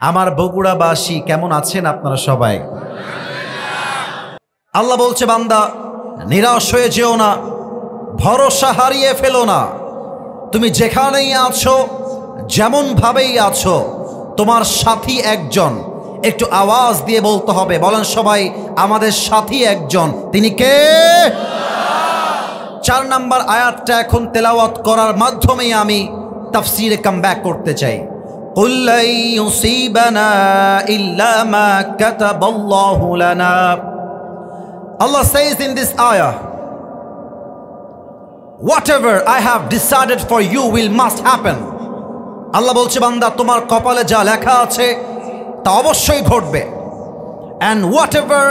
আমার বগুড়াবাসী কেমন আছেন আপনারা সবাই? আল্লাহ বলছে, বান্দা নিরাশ হয়ে যেও না, ভরসা হারিয়ে ফেলো না। তুমি যেখানেই আছো, যেমন ভাবেই আছো, তোমার সাথী একজন। একটু আওয়াজ দিয়ে বলতে হবে, বলেন সবাই, আমাদের সাথী একজন। তিনি কে? 4 নম্বর আয়াতটা এখন তেলাওয়াত করার মাধ্যমে আমি তাফসীরে কামব্যাক করতে চাই। قُلْ لَن يُصِيبَنَا إِلَّا مَا كَتَبَ اللَّهُ لَنَا. Allah says in this ayah, whatever I have decided for you will must happen. আল্লাহ বলছে, বান্দা তোমার কপালে যা লেখা আছে তা অবশ্যই ঘটবে। And whatever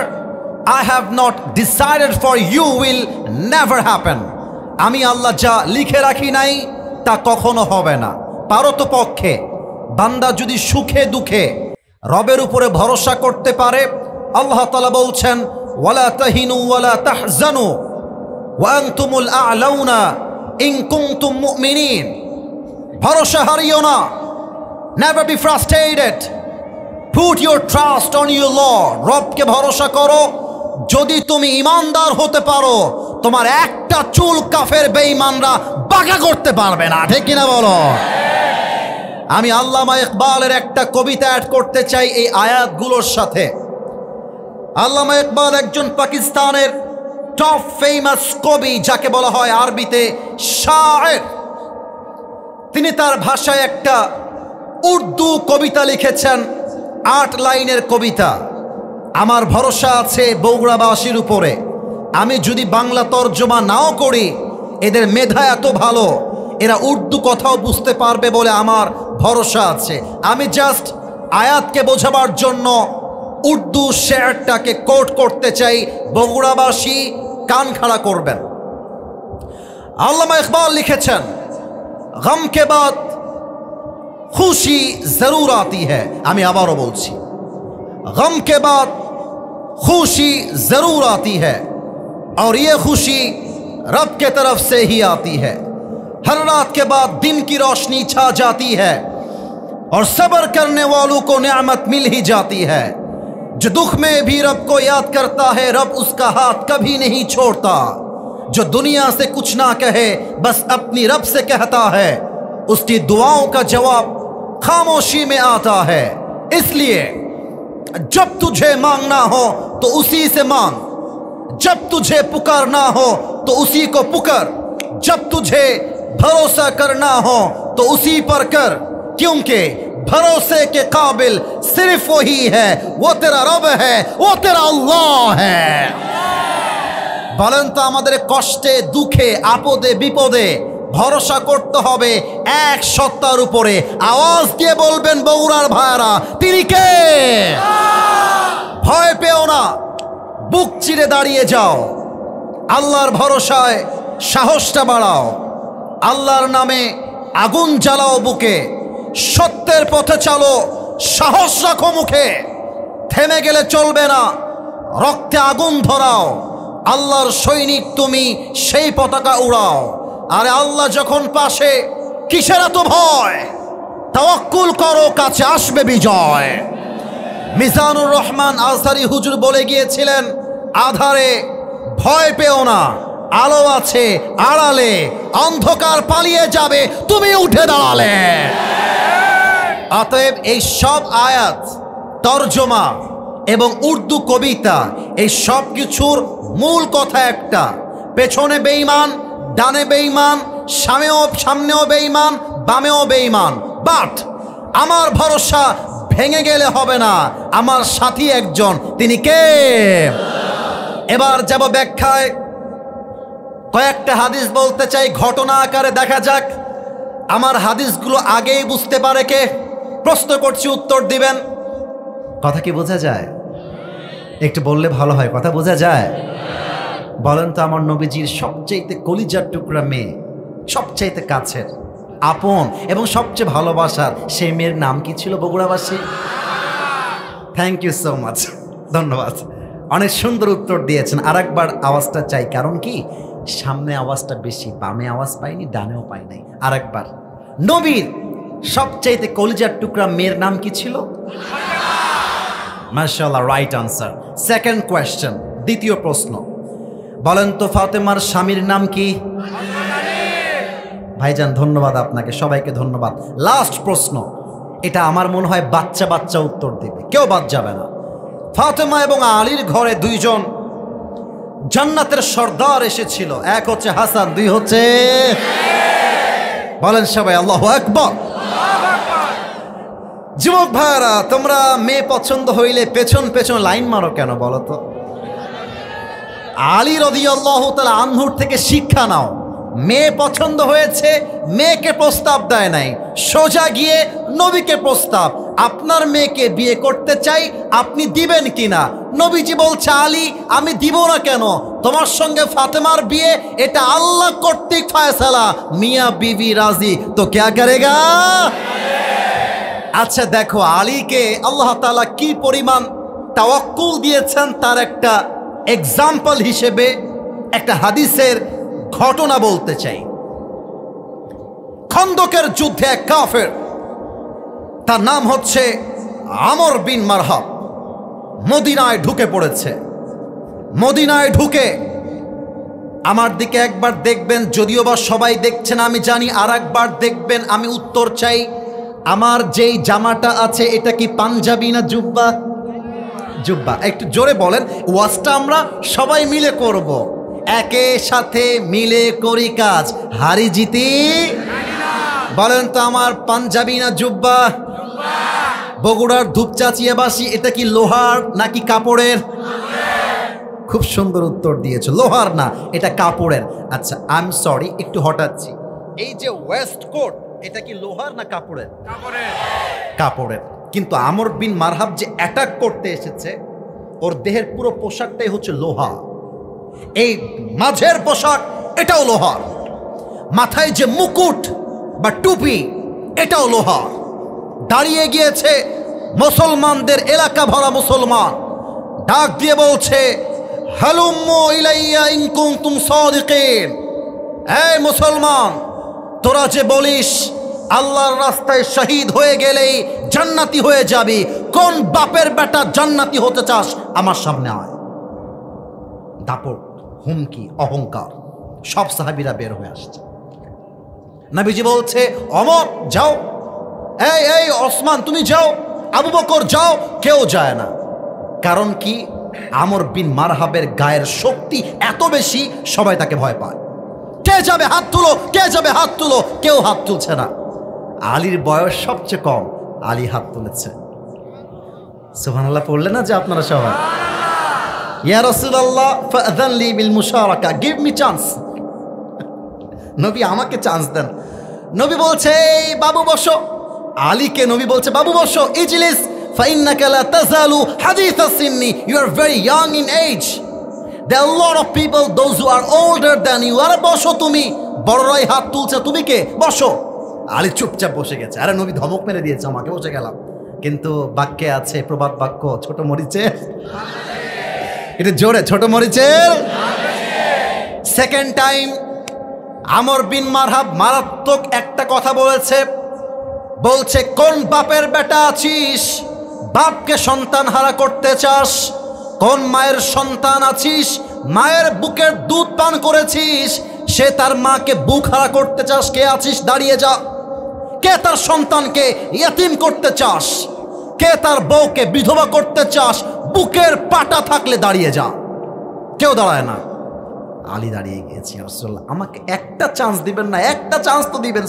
I have not decided for you will never happen. আমি আল্লাহ যা লিখে রাখি নাই তা কখনো হবে না। পারতপক্ষে বান্দা যদি সুখে দুঃখে রবের উপরে ভরসা করতে পারে, আল্লাহ তাআলা বলছেন, ওয়ালা তাহিনু ওয়ালা তাহজানু ওয়া আনতুমুল আ'লাউনা ইন কুনতুম মুমিনিন। ভরসা হারিও না, never be frustrated, put your trust on your Lord. রবকে ভরসা করো। যদি তুমি ইমানদার হতে পারো, তোমার একটা চুল কাফের বেঈমানরা বাঁকা করতে পারবে না। ঠিক কিনা বলো? আমি আল্লামা ইকবালের একটা কবিতা অ্যাড করতে চাই এই আয়াতগুলোর সাথে। আল্লামা ইকবাল একজন পাকিস্তানের টপ ফেমাস কবি, যাকে বলা হয় আরবিতে শায়ের। তিনি তার ভাষায় একটা উর্দু কবিতা লিখেছেন, 8 লাইনের কবিতা। আমার ভরসা আছে বগুড়াবাসীর উপরে। আমি যদি বাংলা তর্জমা নাও করি, এদের মেধা এত ভালো, এরা উর্দু কথাও বুঝতে পারবে বলে আমার ভরসা আছে। আমি জাস্ট আয়াতকে বোঝাবার জন্য উর্দু শেরটাকে কোট করতে চাই, বগুড়াবাসী কান খাড়া করবেন। আল্লামা ইকবাল লিখেছেন, গম কে বাদ খুশি জরুর আতি হ্যায়। আমি আবারও বলছি, गम के बाद खुशी जरूर आती है और ये खुशी रब के तरफ से ही आती है। हर रात के बाद दिन की रोशनी छा जाती है और सब्र करने वालों को नेमत मिल ही जाती है। जो दुख में भी रब को याद करता है, रब उसका हाथ कभी नहीं छोड़ता। जो दुनिया से कुछ ना कहे, बस अपनी रब से कहता है, उसकी दुआओं का जवाब खामोशी में आता है। इसलिए जब तुझे मांगना हो तो उसी से मांग, जब तुझे पुकारना हो तो उसी को पुकार, जब तुझे भरोसा करना हो तो उसी पर कर, क्योंकि भरोसे के काबिल सिर्फ वही है, वो तेरा रब है, वो तेरा अल्लाह है। বলেন তো, আমাদের কষ্টে দুঃখে আপদে বিপদে ভরসা করতে হবে এক সত্তার উপরে। আওয়াজ দিয়ে বলবেন বগুড়ার ভাইরা, তিনি কে? ভয় পেও না, বুক চিরে দাঁড়িয়ে যাও, আল্লাহর ভরসায় সাহসটা বাড়াও, আল্লাহর নামে আগুন জ্বালাও বুকে, সত্যের পথে চলো, সাহস রাখো মুখে। থেমে গেলে চলবে না, রক্তে আগুন ধরাও, আল্লাহর সৈনিক তুমি, সেই পতাকা উড়াও। আরে আল্লাহ যখন পাশে, কিসের এত ভয়? তাওয়াক্কুল করো, কাছে আসবে বিজয়। মিজানুর রহমান আজহারি হুজুর বলে গিয়েছিলেন, আধারে ভয় পেও না, আলো আছে আড়ালে, অন্ধকার পালিয়ে যাবে তুমি উঠে দাঁড়ালে। অতএব এই সব আয়াত, তর্জমা এবং উর্দু কবিতা, এই সব কিছুর মূল কথা একটা, পেছনে বেঈমান, ডানে বেঈমান, সামনেও বেঈমান, বামেও বেঈমান। বাট আমার ভরসা ভেঙে গেলে হবে না, আমার সাথী একজন। তিনি কে? এবার যাব ব্যাখ্যায়। কয়েকটা হাদিস বলতে চাই, ঘটনা আকারে দেখা যাক আমার হাদিসগুলো আগেই বুঝতে পারে কে। প্রশ্ন করছি, উত্তর দিবেন। কথা কি বোঝা যায়? একটু বললে ভালো হয়। কথা বোঝা যায়? বলেন তো, আমার নবীজির সবচাইতে কলিজার টুকরা মেয়ে, সবচাইতে কাছের আপন এবং সবচেয়ে ভালোবাসার সেই মেয়ের নাম কি ছিল বগুড়াবাসী? থ্যাংক ইউ সো মাচ, ধন্যবাদ। অনেক সুন্দর উত্তর দিয়েছেন। আরেকবার আওয়াজটা চাই, কারণ কি সামনে আওয়াজটা বেশি, বামে আওয়াজ পাইনি, ডানেও পাই নাই। আরেকবার, নবীর সবচাইতে কলিজার টুকরা মেয়ের নাম কি ছিল? মাশাআল্লাহ, রাইট আনসার। সেকেন্ড কোয়েশ্চেন, দ্বিতীয় প্রশ্ন, বলেন তো ফাতেমার স্বামীর নাম কি? ভাইজান ধন্যবাদ আপনাকে, সবাইকে ধন্যবাদ। লাস্ট প্রশ্ন, এটা আমার মনে হয় বাচ্চা বাচ্চা উত্তর দেবে, কেউ বাদ যাবে না। ফাতেমা এবং আলীর ঘরে দুইজন জান্নাতের সর্দার এসেছিল, এক হচ্ছে হাসান, দুই হচ্ছে, বলেন সবাই আল্লাহু আকবার। যুবক ভাইরা, তোমরা মেয়ে পছন্দ হইলে পেছন পেছন লাইন মারো কেন বলো তো? আলী রাদিয়াল্লাহু তাআলা আনহুর থেকে শিক্ষা নাও। মেয়ে পছন্দ হয়েছে, মেয়েকে প্রস্তাব দেয় নাই, সোজা গিয়ে নবীকে প্রস্তাব, আপনার মেয়েকে বিয়ে করতে চাই, আপনি দিবেন কিনা? নবীজি বলছে, আলী আমি দিব না কেন, তোমার সঙ্গে ফাতেমার বিয়ে এটা আল্লাহ কর্তৃক ফায়সালা, মিয়া বিবি রাজি তো ক্যা করেগা। আচ্ছা দেখো, আলীকে আল্লাহ তাআলা কি পরিমাণ তাওয়াক্কুল দিয়েছেন তার একটা এক্সাম্পল হিসেবে একটা হাদিসের ঘটনা বলতে চাই। খন্দকের যুদ্ধে এক কাফের, তার নাম হচ্ছে আমর বিন মারহাব, মদিনায় ঢুকে পড়েছে। মদিনায় ঢুকে আমার দিকে একবার দেখবেন, যদিও বা সবাই দেখছেন আমি জানি, আর একবার দেখবেন। আমি উত্তর চাই, আমার যেই জামাটা আছে এটা কি পাঞ্জাবি না জুব্বা? জুব্বা। একটু জোরে বলেন, ওয়াজটা আমরা সবাই মিলে করব, একে সাথে মিলে করি কাজ, হারি জিতি। বলেন তো আমার পাঞ্জাবি না জুব্বা? বগুড়ার ধূপচাচিয়া বাসি, এটা কি লোহার নাকি কাপড়ের? খুব সুন্দর উত্তর দিয়েছো, লোহার না, এটা কাপড়ের। আচ্ছা আই এম সরি, একটু হঠাৎছি, এই যে ওয়েস্ট কোট এটা কি লোহার না কাপড়ের? কাপড়ের। কিন্তু আমর বিন মারহাব যে অ্যাটাক করতে এসেছে, ওর দেহের পুরো পোশাকটাই হচ্ছে লোহা। এই মাঝের পোশাক এটাও লোহার, মাথায় যে মুকুট বা টুপি এটাও লোহার। দাঁড়িয়ে গিয়েছে মুসলমানদের এলাকা ভরা মুসলমান, ডাক দিয়ে বলছে, হালুম্মু ইলাইয়া ইন কুনতুম সাদিকিন। এই মুসলমান, তোরা যে বলিস আল্লাহর রাস্তায় শহীদ হয়ে গেলেই জান্নাতি হয়ে যাবি, কোন বাপের বেটা জান্নাতি হতে চাস আমার সামনে আয়। দাপট, হুমকি, অহংকার, সব সাহাবীরা বের হয়ে আসছে। নবীজি বলছে, ওমর যাও, এই এই ওসমান তুমি যাও, আবু বকর যাও, কেউ যায় না। কারণ কি? আমর বিন মারহাবের গায়ের শক্তি এত বেশি, সবাই তাকে ভয় পায়। কে যাবে হাত তুলো, কে যাবে হাত তুলো, কেউ হাত তুলছে না। আলীর বয়স সবচেয়ে কম, আলী হাত তুলেছে। সুবহানাল্লাহ পড়লে না যে আপনারা সবাই, ইয়া রাসূলুল্লাহ ফাআযান লি বিল মুশারাকা, গিভ মি চান্স। নবী আমাকে চান্স দেন। নবী বলছে, এই বাবু বসো। আলীকে নবী বলছে, বাবু বসো, ইজলিস ফাইন্নাকা লা তাযালু হাদিথা সিন্নি, you are very young in age, there are a lot of people those who are older than you। আরে বসো তুমি, বড়রাই হাত তুলছে, তুমি কে, বসো। আলী চুপচাপ বসে গেছে। আরে নবী ধমক মেরে দিয়েছে আমাকে, বসে গেলাম। কিন্তু বাক্যে আছে প্রবাদ বাক্য, ছোট মরিচের, এটা জোরে, ছোট মরিচের। সেকেন্ড টাইম আমর বিন মারহাব মারাত্মক একটা কথা বলেছে, বলছে, কোন বাপের বেটা আছিস বাপকে সন্তান হারা করতে চাস? কোন মায়ের সন্তান আছিস, মায়ের বুকের দুধ পান করেছিস, সে তার মাকে বুক হারা করতে চাস? কে আছিস দাঁড়িয়ে যা। কে তার সন্তানকে ইয়তীম করতে চাস? কে তার বউকে বিধবা করতে চাস? বুকের পাটা থাকলে দাঁড়িয়ে যা। কেউ দাঁড়ায় না। আলী দাঁড়িয়ে গিয়েছে, রাসূলুল্লাহ আমাকে একটা চান্স দিবেন না? একটা চান্স তো দিবেন।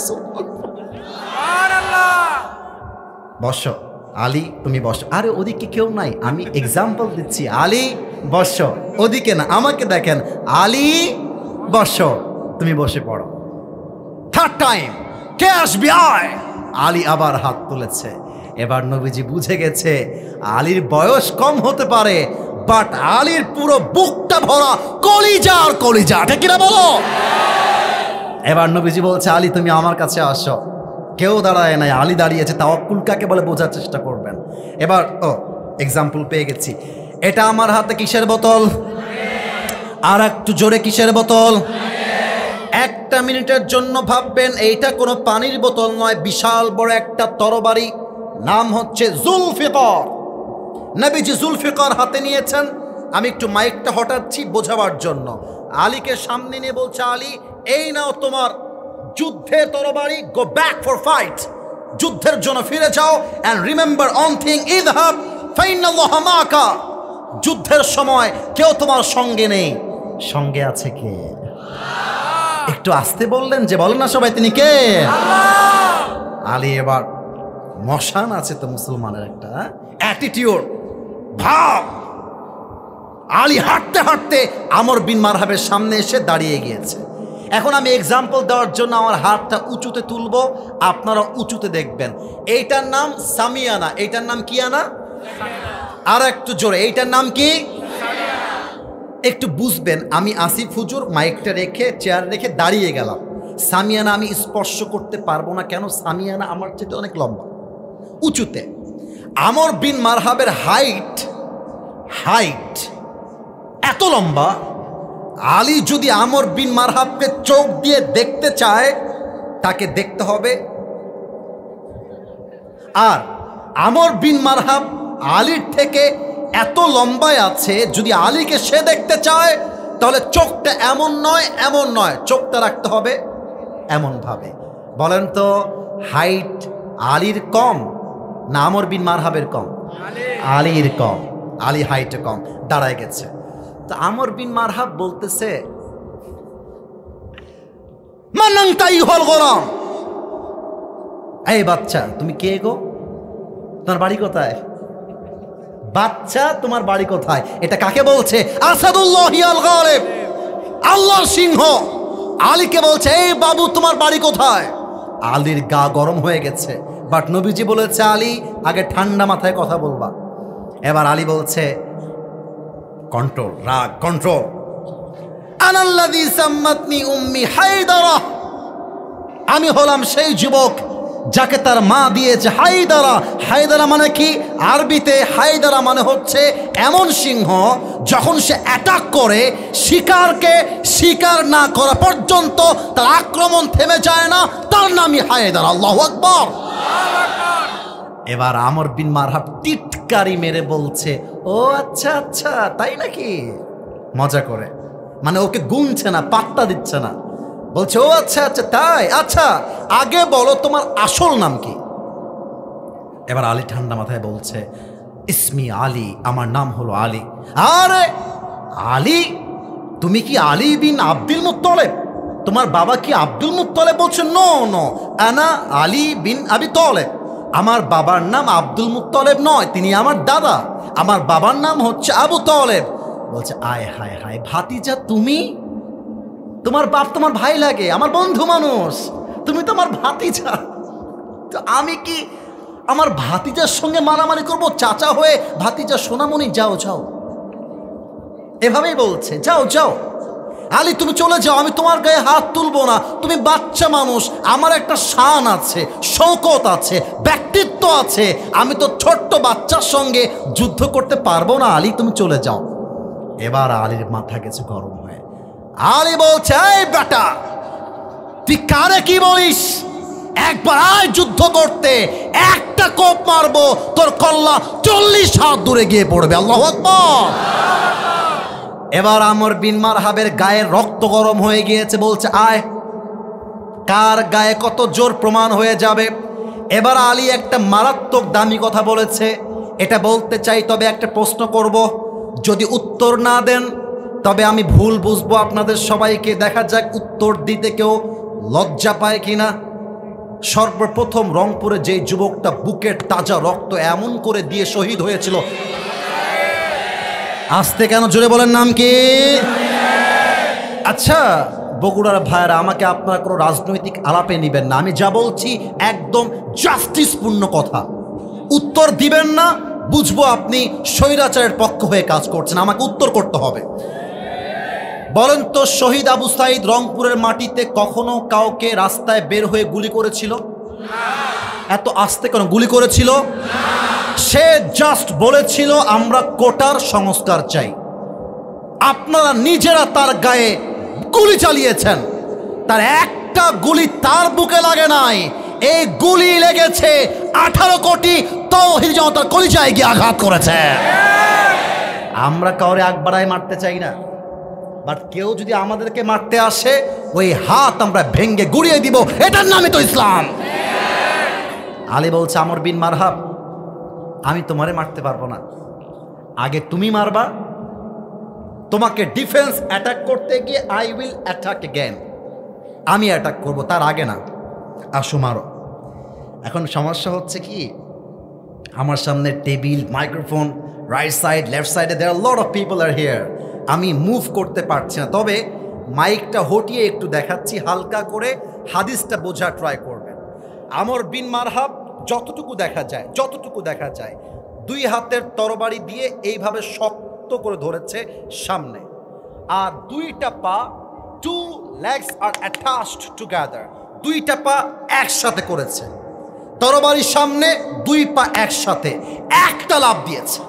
বসো আলী, তুমি বসো। আরে ওদিকে কেউ নাই, আমি এক্সাম্পল দিচ্ছি। আলী বসো, ওদিকে না, আমাকে দেখেন। আলী বসো, তুমি বসে পড়ো। থার্ড টাইম, কে আসবি আয়। আলী আবার হাত তুলেছে। এবার নবীজি বুঝে গেছে আলীর বয়স কম হতে পারে, বাট আলীর পুরো বুকটা ভরা কলিজা আর কলিজা, ঠিক কিনা বলো? এবার নবীজি বলছে, আলী তুমি আমার কাছে আসো। কেউ দাঁড়ায় নাই, আলী দাঁড়িয়েছে। তাওয়াক্কুল কাকে বলে বোঝার চেষ্টা করবেন। এবার এক্সাম্পল পেয়ে গেছি। এটা আমার হাতে কিসের বোতল? আর একটু জোরে, কিসের বোতল? একটা মিনিটের জন্য ভাববেন এইটা কোনো পানির বোতল নয়, বিশাল বড় একটা তরবারি, নাম হচ্ছে জুলফিকার। নবীজি জুলফিকার হাতে নিয়েছেন। আমি একটু মাইকটা হটাচ্ছি বোঝাবার জন্য। আলীকে সামনে নিয়ে বলছে, আলী এই নাও তোমার যুদ্ধের তরবারি, গো ব্যাক ফর ফাইট, যুদ্ধের জন্য ফিরে যাও। অ্যান্ড রিমেম্বার অন থিং, ইযহাব ফাইন্নাল্লাহ মাআকা, যুদ্ধের সময় কেউ তোমার সঙ্গে নেই, সঙ্গে আছে কে? একটু আসতে বললেন যে, বলেন না সবাই তিনি কে? আলী এবার মশান আছে তো মুসলমানের একটা অ্যাটিটিউড, ভাব। আলী হাঁটতে হাঁটতে আমর বিন মারহাবের সামনে এসে দাঁড়িয়ে গিয়েছে। এখন আমি এক্সাম্পল দেওয়ার জন্য আমার হাতটা উঁচুতে তুলব, আপনারা উঁচুতে দেখবেন। এইটার নাম সামিয়ানা, এইটার নাম কি আনা? আর একটু জোরে, এইটার নাম কি? একটু বুঝবেন। আমি আসিফ হুজুর মাইকটা রেখে চেয়ার রেখে দাঁড়িয়ে গেলাম। সামিয়ানা আমি স্পর্শ করতে পারবো না, কেন? সামিয়ানা আমার চেয়ে অনেক লম্বা, উঁচুতে। আমর বিন মারহাবের হাইট এত লম্বা, আলী যদি আমর বিন মারহাবকে চোখ দিয়ে দেখতে চায়, তাকে দেখতে হবে। আর আমর বিন মারহাব আলীর থেকে এত লম্বায় আছে, যদি আলীকে সে দেখতে চায় তাহলে চোখটা এমন নয়, চোখটা রাখতে হবে এমনভাবে। বলেন তো, হাইট আলীর কম না আমর বিন মারহাবের কম? আলীর কম। আলী হাইটে কম, দাঁড়ায় গেছে। তো আমর বিন মারহাব বলতেছে, মানাংতাই হল গোলাম, এই বাচ্চা তুমি কে গো? তোমার বাড়ি কোথায়? বাচ্চা তোমার বাড়ি কোথায়? এটা কাকে বলছে? আসাদুল্লাহি আল গালিব, আল্লাহর সিংহ। আলীকে বলছে, এই বাবু তোমার বাড়ি কোথায়? আলীর গা গরম হয়ে গেছে, বাট নবীজি বলেছে, আলী আগে ঠান্ডা মাথায় কথা বলবা। এবার আলী বলছে, কন্ট্রোল, রাগ কন্ট্রোল। আনাল্লাযী সাম্মাতনি উম্মি হায়দারা, আমি হলাম সেই যুবক যাকে তার মা দিয়েছে হায়দারা। হায়দারা মানে কি? আরবিতে হায়দারা মানে হচ্ছে এমন সিংহ যখন সে অ্যাটাক করে, শিকারকে শিকার না করা পর্যন্ত তার আক্রমণ থেমে যায় না, তার নামই হায়দারা। আল্লাহু আকবার। এবার আমর বিন মারহাব টিটকারি মেরে বলছে, ও আচ্ছা আচ্ছা তাই নাকি, মজা করে, মানে ওকে গুনছে না, পাত্তা দিচ্ছে না। বলছে, ও আচ্ছা আচ্ছা তাই, আচ্ছা আগে বলো তোমার আসল নাম কি? এবার আলী ঠান্ডা মাথায় বলছে, ইসমি আলী, আমার নাম হলো আলী। আরে আলী, তুমি কি আলী বিন আব্দুল মুত্তালিব? তোমার বাবা কি আব্দুল মুত্তালিব? বলছে, নো নো, আনা আলী বিন আবি তালেব। আমার বাবার নাম আব্দুল মুত্তালিব নয়, তিনি আমার দাদা, আমার বাবার নাম হচ্ছে আবু তালেব। বলছে, আয় হায় হায় ভাতিজা, তুমি, তোমার বাপ তোমার ভাই লাগে, আমার বন্ধু মানুষ, তুমি তো আমার ভাতিজা। তো আমি কি আমার ভাতিজার সঙ্গে মারামারি করব? চাচা হয়ে ভাতিজা সোনামণি, যাও যাও, এভাবেই বলছে, যাও যাও আলী তুমি চলে যাও, আমি তোমার গায়ে হাত তুলবো না, তুমি বাচ্চা মানুষ, আমার একটা শান আছে, শৌকত আছে, ব্যক্তিত্ব আছে, আমি তো ছোট্ট বাচ্চার সঙ্গে যুদ্ধ করতে পারবো না, আলী তুমি চলে যাও। এবার আলীর মাথা গেছে গরম হয়ে। আলী বলছে, এই বেটা তুই কারে কি বলিস? একবার আয় যুদ্ধ করতে, একটা কোপ মারবো তোর কল্লা 40 হাত দূরে গিয়ে পড়বে। আল্লাহু আকবার। এবার আমর বিন মারহাবের গায়ের রক্ত গরম হয়ে গিয়েছে, বলছে, আয়, কার গায়ে কত জোর প্রমাণ হয়ে যাবে। এবার আলী একটা মারাত্মক দামি কথা বলেছে, এটা বলতে চাই, তবে একটা প্রশ্ন করব, যদি উত্তর না দেন তবে আমি ভুল বুঝবো আপনাদের সবাইকে। দেখা যাক উত্তর দিতে কেউ লজ্জা পায় কিনা। সর্বপ্রথম রংপুরে যে যুবকটা বুকের তাজা রক্ত এমন করে দিয়ে শহীদ হয়েছিল, আসতে কেন জোরে বলেন, নাম কি? আচ্ছা বগুড়ার ভাইয়েরা, আমাকে আপনারা কোনো রাজনৈতিক আলাপে নেবেন না, আমি যা বলছি একদম জাস্টিসপূর্ণ কথা। উত্তর দিবেন না, বুঝবো আপনি স্বৈরাচারের পক্ষ হয়ে কাজ করছেন, আমাকে উত্তর করতে হবে। বলেন তো, শহীদ আবু সাঈদ রংপুরের মাটিতে কখনো কাউকে রাস্তায় বের হয়ে গুলি করেছিল? এত আস্তে কেন গুলি করেছিল? সে জাস্ট বলেছিল আমরা কোটার সংস্কার চাই। আপনারা নিজেরা তার গায়ে গুলি চালিয়েছেন। তার একটা গুলি তার বুকে লাগে নাই, এই গুলি লেগেছে 18 কোটি তাওহীদ জনতার কলিজায় গিয়ে আঘাত করেছে। আমরা কাউরে আগ বাড়ায় মারতে চাই না, বাট কেউ যদি আমাদেরকে মারতে আসে ওই হাত আমরা ভেঙ্গে গুড়িয়ে দিব, এটার নামই তো ইসলাম। আলী বলছে আমর বিন মারহাব, আমি তোমারে মারতে পারবো না, আগে তুমি মারবা, তোমাকে ডিফেন্স অ্যাটাক করতে গিয়ে আই উইল অ্যাটাক অ্যাগেন, আমি অ্যাটাক করব, তার আগে না, আসো মারো। এখন সমস্যা হচ্ছে কি, আমার সামনে table, microphone, right side, left সাইডে there lot of people are here, আমি মুভ করতে পারছি না, তবে মাইকটা হটিয়ে একটু দেখাচ্ছি, হালকা করে হাদিসটা বোঝা ট্রাই করবেন। আমর বিন মারহাব যতটুকু দেখা যায় 2 হাতের তরবারি দিয়ে এইভাবে শক্ত করে ধরেছে সামনে, আর 2টা পা, 2 legs are attached together, 2টা পা একসাথে করেছে, তরবারির সামনে 2 পা একসাথে, একটা লাফ দিয়েছে,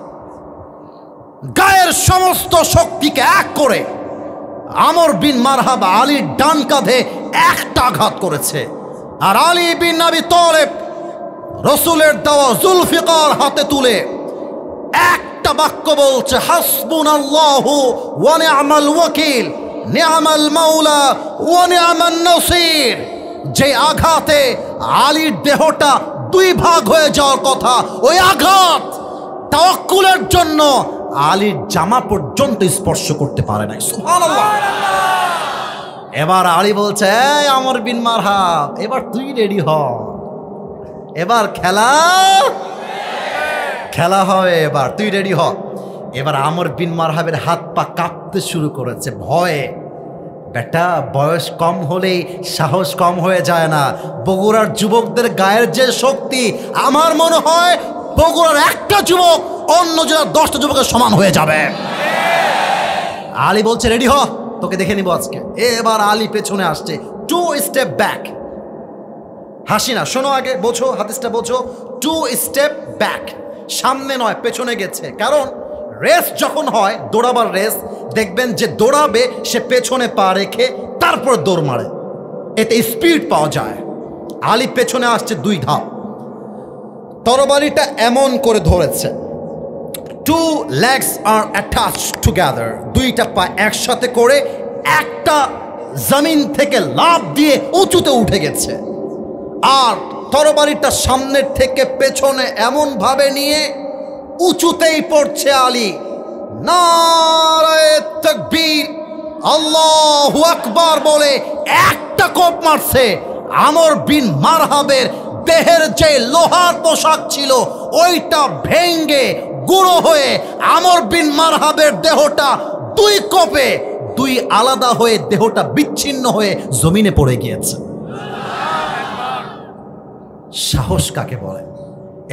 গায়ের সমস্ত শক্তিকে এক করে আমর বিন মারহাব আলীর ডান কাঁধে একটা আঘাত করেছে। আর আলী বিন আবি তালেব রসুলের দেওয়া জুলফিকার হাতে তুলে একটা বাক্য বলছে, হাসবুনাল্লাহু ওয়া নি'মাল ওয়াকিল, নি'মাল মাওলা ওয়া নি'মান নাসির। যে আঘাতে আলীর দেহটা 2 ভাগ হয়ে যাওয়ার কথা, ওই আঘাত তাওয়াক্কুলের জন্য আলীর জামা পর্যন্ত স্পর্শ করতে পারে নাই। সুবহানাল্লাহ। এবার আলী বলছে, এই আমর বিন মারহাব, এবার তুই রেডি হ, এবার খেলা হবে, এবার তুই রেডি হ। এবার আমর বিন মারহাবের হাত পা কাঁপতে শুরু করেছে ভয়ে। বেটা, বয়স কম হলেই সাহস কম হয়ে যায় না। বগুড়ার যুবকদের গায়ের যে শক্তি, আমার মনে হয় বগুড়ার একটা যুবক অন্য জেলার 10টা যুবকের সমান হয়ে যাবে। আলী বলছে, রেডি হ, তোকে দেখে নিব আজকে। এবার আলী পেছনে আসছে, 2 স্টেপ ব্যাক। হাসি না, শোনো, আগে বোঝো, হাদিসটা বোঝো। 2 স্টেপ ব্যাক, সামনে নয় পেছনে গেছে। কারণ রেস যখন হয়, দৌড়াবার রেস, দেখবেন যে দৌড়াবে সে পেছনে পা রেখে তারপর দৌড় মারে, এতে স্পিড পাওয়া যায়। আলী পেছনে আসছে 2 ধাপ, তরবারিটা এমন করে ধরেছে, 2 legs are attached together, 2টা পা একসাথে করে একটা জমিন থেকে লাফ দিয়ে উঁচুতে উঠে গেছে। আর তরবারিটা সামনের থেকে পেছনে এমন ভাবে নিয়ে উঁচুতেই পড়ছে আলী। নারায়ে তাকবীর, আল্লাহু আকবার বলে একটা কোপ মারছে। আমর বিন মারহাবের দেহের যে লোহার পোশাক ছিল ওইটা ভেঙ্গে গুঁড়ো হয়ে আমর বিন মারহাবের দেহটা 2 কোপে 2 আলাদা হয়ে দেহটা বিচ্ছিন্ন হয়ে জমিনে পড়ে গিয়েছে। সাহস কাকে বলে?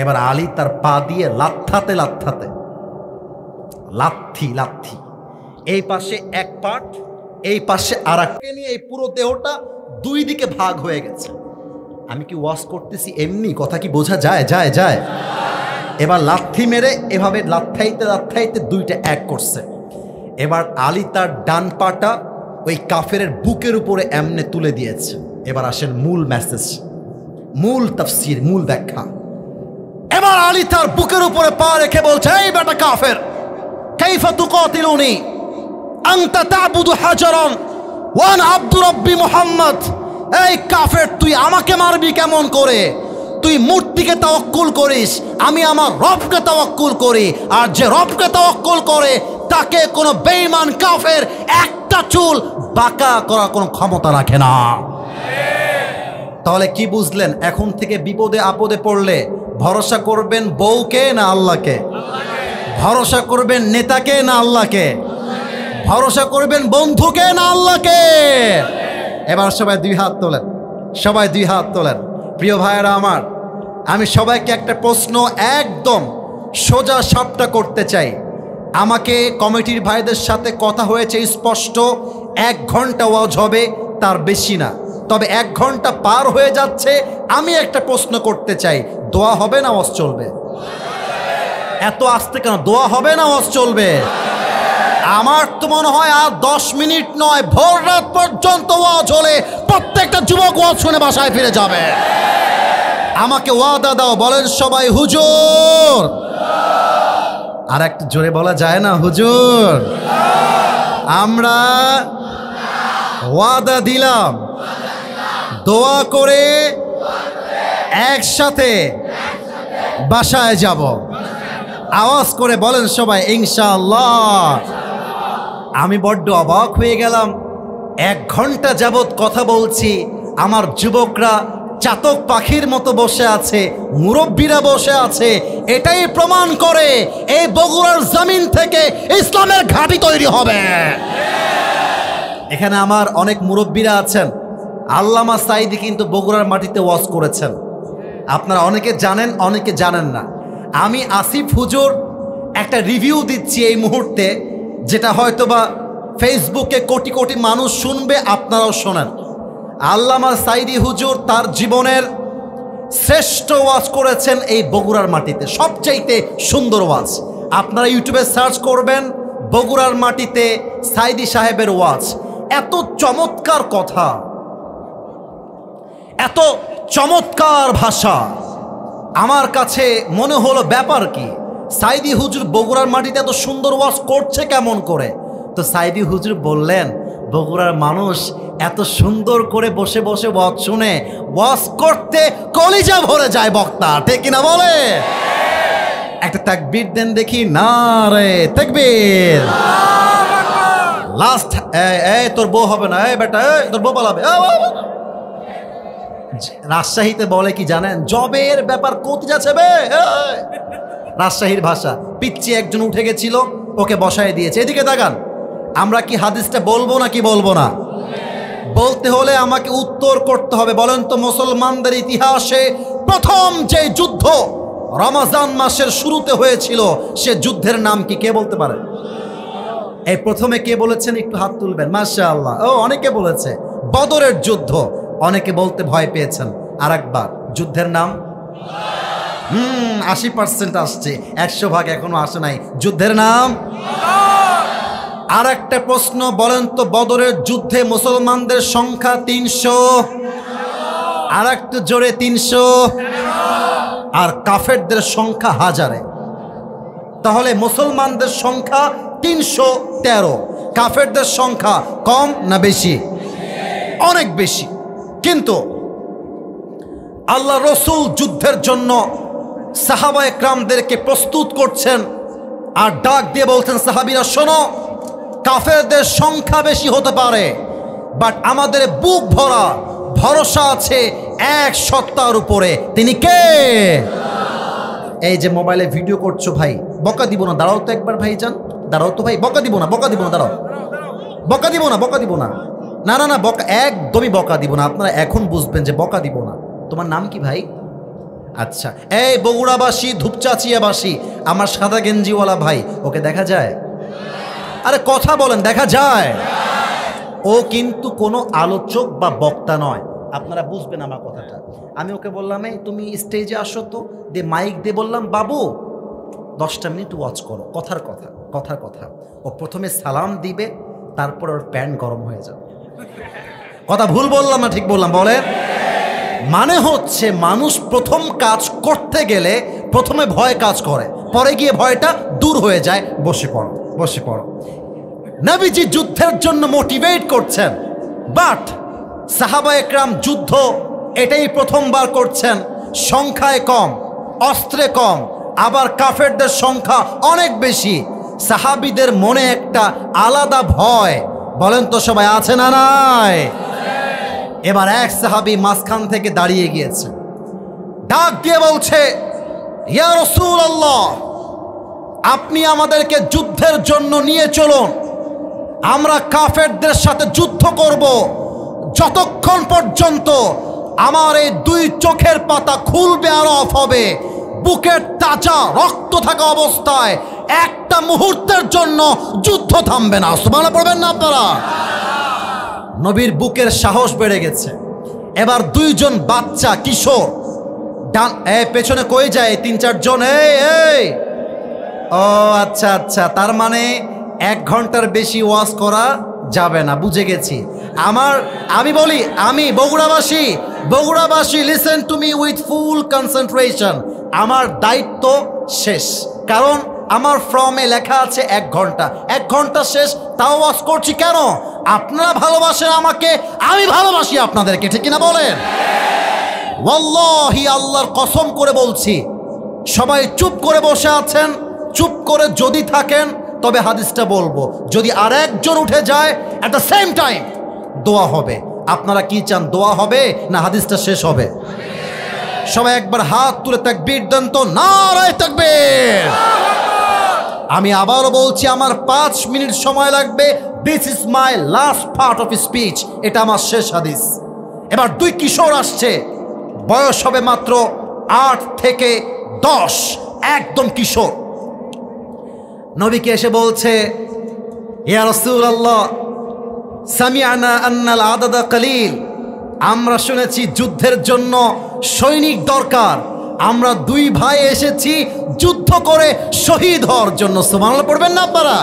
এবার আলী তার পা দিয়ে লাথি এই পাশে এক পার্ট, এই পাশে আর একটা নিয়ে এই পুরো দেহটা 2 দিকে ভাগ হয়ে গেছে। আমি কি ওয়াজ করতেছি এমনি? কথা কি বোঝা যায়? এবার লাথি মেরে এভাবে লাথাইতে 2টা এক করছে। এবার আলী তার ডান পাটা ওই কাফেরের বুকের উপরে এমনে তুলে দিয়েছে। এবার আসেন মূল মেসেজ, মূল তাফসীর, মূল ব্যাখ্যা। এবার আলী তার বুকের উপরে পা রেখে বলছে, এই বেটা কাফের, কাইফা তুকাতিলুনি আনতা তা'বুদু হাজারান ওয়া আনা আবদু রাব্বি মুহাম্মদ। এই কাফের, তুই আমাকে মারবি কেমন করে? তুই মূর্তিকে তাওয়াক্কুল করিস, আমি আমার রবকে তাওয়াক্কুল করি। আর যে রবকে তাওয়াক্কুল করে তাকে কোনো বেঈমান কাফের একটা চুল বাঁকা করার কোনো ক্ষমতা রাখে না। তাহলে কি বুঝলেন? এখন থেকে বিপদে আপদে পড়লে ভরসা করবেন বউকে না আল্লাহকে? ভরসা করবেন নেতাকে না আল্লাহকে? ভরসা করবেন বন্ধুকে না আল্লাহকে? এবার সবাই 2 হাত তোলেন, সবাই 2 হাত তোলেন। প্রিয় ভাইয়েরা আমার, আমি সবাইকে একটা প্রশ্ন একদম সোজা সাপটা করতে চাই। আমাকে কমিটির ভাইদের সাথে কথা হয়েছে স্পষ্ট, 1 ঘন্টা ওয়াজ হবে, তার বেশি না। তবে 1 ঘন্টা পার হয়ে যাচ্ছে, আমি একটা প্রশ্ন করতে চাই, দোয়া হবে না ওয়াজ চলবে? এত আস্তে কেন? দোয়া হবে না ওয়াজ চলবে? আমার তো মনে হয় আর 10 মিনিট নয়, ভোর রাত পর্যন্ত ওয়াজ হলে প্রত্যেকটা যুবক ওয়াজ শুনে বাসায় ফিরে যাবে। আমাকে ওয়াদা দাও, বলেন সবাই হুজুর। আর একটু জোরে বলা যায় না হুজুর? আমরা ওয়াদা দিলাম, দোয়া করে একসাথে বাসায় যাব। আওয়াজ করে বলেন সবাই ইনশাআল্লাহ। আমি বড্ড অবাক হয়ে গেলাম, 1 ঘন্টা যাবৎ কথা বলছি, আমার যুবকরা চাতক পাখির মতো বসে আছে, মুরব্বীরা বসে আছে। এটাই প্রমাণ করে এই বগুড়ার জমিন থেকে ইসলামের ঘাঁটি তৈরি হবে। এখানে আমার অনেক মুরব্বীরা আছেন। আল্লামা সাঈদী কিন্তু বগুড়ার মাটিতে ওয়াজ করেছেন, আপনারা অনেকে জানেন, অনেকে জানেন না। আমি আসিফ হুজুর একটা রিভিউ দিচ্ছি এই মুহূর্তে, যেটা হয়তোবা ফেসবুকে কোটি কোটি মানুষ শুনবে, আপনারাও শোনেন। আল্লামা সাঈদী হুজুর তার জীবনের শ্রেষ্ঠ ওয়াজ করেছেন এই বগুড়ার মাটিতে, সবচাইতে সুন্দর ওয়াজ। আপনারা ইউটিউবে সার্চ করবেন বগুড়ার মাটিতে সাঈদী সাহেবের ওয়াজ। এত চমৎকার কথা, এত চমৎকার ভাষা, আমার কাছে মনে হলো ব্যাপার কি, সাঈদী হুজুর বগুড়ার মাটিতে এত সুন্দর ওয়াজ করছে কেমন করে? তো সাঈদী হুজুর বললেন, বগুড়ার মানুষ এত সুন্দর করে বসে বসে ওয়াজ শুনে, ওয়াজ করতে কলিজা ভরে যায় বক্তা, ঠিক কিনা বলে? একটা তাকবীর দেন দেখি, নারে তাকবীর। লাস্ট তোর বউ হবে না, বেটা তোর বউ পালাবে। রাজশাহীতে বলে কি জানেন, জবের ব্যাপার কোথা যাচ্ছে বে, রাজশাহীর ভাষা। পিচ্ছি একজন উঠে গেছিল, ওকে বসায় দিয়েছে। এদিকে তাকান, আমরা কি হাদিসটা বলবো না কি বলবো না? বলতে হলে আমাকে উত্তর করতে হবে। বলেন তো, মুসলমানদের ইতিহাসে প্রথম যে যুদ্ধ রমজান মাসের শুরুতে হয়েছিল, সে যুদ্ধের নাম কি? কে বলতে পারে? এই প্রথমে কে বলেছেন একটু হাত তুলবেন। মাশাআল্লাহ, ও অনেকে বলেছে বদরের যুদ্ধ। অনেকে বলতে ভয় পেয়েছেন। আর একবার যুদ্ধের নাম 80% আসছে, 100 ভাগ এখনো আসে নাই। যুদ্ধের নাম। আর একটা প্রশ্ন, বলেন তো, বদরের যুদ্ধে মুসলমানদের সংখ্যা 300, আর একটু জোরে 300, আর কাফেরদের সংখ্যা 1000। তাহলে মুসলমানদের সংখ্যা 313, কাফেরদের সংখ্যা কম না বেশি? অনেক বেশি। কিন্তু আল্লাহ রসুল যুদ্ধের জন্য সাহাবায়ে কেরামদেরকে প্রস্তুত করছেন, আর ডাক দিয়ে বলছেন, সাহাবীরা শোনো, কাফেরদের সংখ্যা বেশি হতে পারে, বাট আমাদের বুক ভরা ভরসা আছে এক সত্তার উপরে। তিনি কে? এই যে মোবাইলে ভিডিও করছো ভাই, বকা দিব না, দাঁড়াও তো একবার ভাই, যান দাঁড়াও তো ভাই, বকা দিব না, বকা দিব না, দাঁড়াও, বকা দিব না, বকা দিব না, না না না, বকা একদমই বকা দিব না। আপনারা এখন বুঝবেন যে বকা দিব না। তোমার নাম কি ভাই? আচ্ছা, এই বগুড়াবাসী, ধূপচাচিয়াবাসী, আমার সাদা গেঞ্জিওয়ালা ভাই, ওকে দেখা যায়? আরে কথা বলেন, দেখা যায়? ও কিন্তু কোনো আলোচক বা বক্তা নয়, আপনারা বুঝবেন আমার কথাটা। আমি ওকে বললাম, এই তুমি স্টেজে আসো তো, দিয়ে মাইক দিয়ে বললাম, বাবু 10টা মিনিট ওয়াচ করো, কথার কথা, কথার কথা। ও প্রথমে সালাম দিবে, তারপর ওর প্যান্ট গরম হয়ে যাবে। কথা ভুল বললাম না ঠিক বললাম? বলেন। মানে হচ্ছে, মানুষ প্রথম কাজ করতে গেলে প্রথমে ভয় কাজ করে, পরে গিয়ে ভয়টা দূর হয়ে যায়। বসে পড়ো, বসে পড়ো। নবীজি যুদ্ধের জন্য মোটিভেট করছেন, বাট সাহাবায়ে কেরাম যুদ্ধ এটাই প্রথমবার করছেন। সংখ্যায় কম, অস্ত্রে কম, আবার কাফেরদের সংখ্যা অনেক বেশি। সাহাবীদের মনে একটা আলাদা ভয়, বলেন তো সবাই, আছে না নাই? এবার এক সাহাবী মাঝখান থেকে দাঁড়িয়ে গিয়েছে, ডাক দিয়ে বলছে, ইয়া রাসূলুল্লাহ, আপনি আমাদেরকে যুদ্ধের জন্য নিয়ে চলুন, আমরা কাফেরদের সাথে যুদ্ধ করব, যতক্ষণ পর্যন্ত আমার এই 2 চোখের পাতা খুলবে আর অফ হবে, বুকের তাজা রক্ত থাকা অবস্থায় একটা মুহূর্তের জন্য যুদ্ধ থামবে না। সুবহানাল্লাহ পড়বেন না আপনারা? নবীর বুকের সাহস বেড়ে গেছে। এবার 2 জন বাচ্চা কিশোর পেছনে কই যায়, 3-4 জন, এই ও আচ্ছা আচ্ছা, তার মানে 1 ঘন্টার বেশি ওয়াজ করা যাবে না, বুঝে গেছি। আমি বগুড়াবাসী listen to me with full concentration. আমার দায়িত্ব শেষ, কারণ আমার ফর্মে লেখা আছে 1 ঘন্টা। 1 ঘন্টা শেষ, তাও ওয়াজ করছি কেন? আপনারা ভালোবাসেন আমাকে, আমি ভালোবাসি আপনাদেরকে, ঠিক কিনা বলেন? ওয়াল্লাহি, আল্লাহর কসম করে বলছি, সবাই চুপ করে বসে আছেন, চুপ করে যদি থাকেন তবে হাদিসটা বলবো। যদি আর একজন উঠে যায় এট দ্য সেম টাইম দোয়া হবে। আপনারা কি চান, দোয়া হবে না হাদিসটা শেষ হবে? সবাই একবার হাত তুলে তাকবীর দেন তো, নারায়ে তাকবীর। আমি আবারও বলছি, আমার 5 মিনিট সময় লাগবে। This is my last part of speech, এটা আমার শেষ হাদিস। এবার 2 কিশোর আসছে, বয়স হবে মাত্র 8 থেকে 10, একদম কিশোর। নবীকে এসে বলছে, ইয়া রাসূলুল্লাহ, সামি'না আন্নাল আদাদা কালিল, আমরা শুনেছি যুদ্ধের জন্য সৈনিক দরকার, আমরা 2 ভাই এসেছি যুদ্ধ করে শহীদ হওয়ার জন্য। সুবহানাল্লাহ পড়বেন না আপনারা?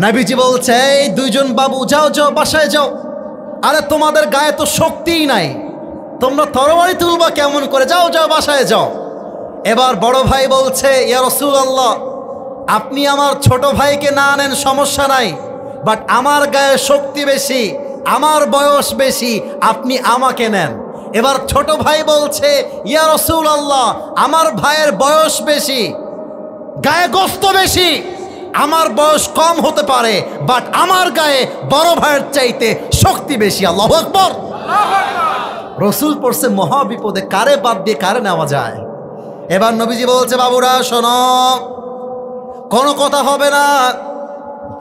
নবীজি বলছে, এই 2 জন বাবু, যাও যাও বাসায় যাও। আরে তোমাদের গায়ে তো শক্তিই নাই, তোমরা তরবারি তুলবা কেমন করে? যাও যাও বাসায় যাও। এবার বড় ভাই বলছে, ইয়া রাসূলুল্লাহ, আপনি আমার ছোট ভাইকে না আনেন সমস্যা নাই, বাট আমার গায়ে শক্তি বেশি, আমার বয়স বেশি, আপনি আমাকে নেন। এবার ছোট ভাই বলছে, ইয়া রাসূলুল্লাহ, আমার ভাইয়ের বয়স বেশি, গায়ে গোস্ত বেশি, আমার বয়স কম হতে পারে, বাট আমার গায়ে বড় ভাইয়ের চাইতে শক্তি বেশি। আল্লাহু আকবার। রসুল পড়ছে মহা বিপদে, কারে বাদ দিয়ে কারে নেওয়া যায়। এবার নবীজি বলছে, বাবুরা শোনো, কোনো কথা হবে না,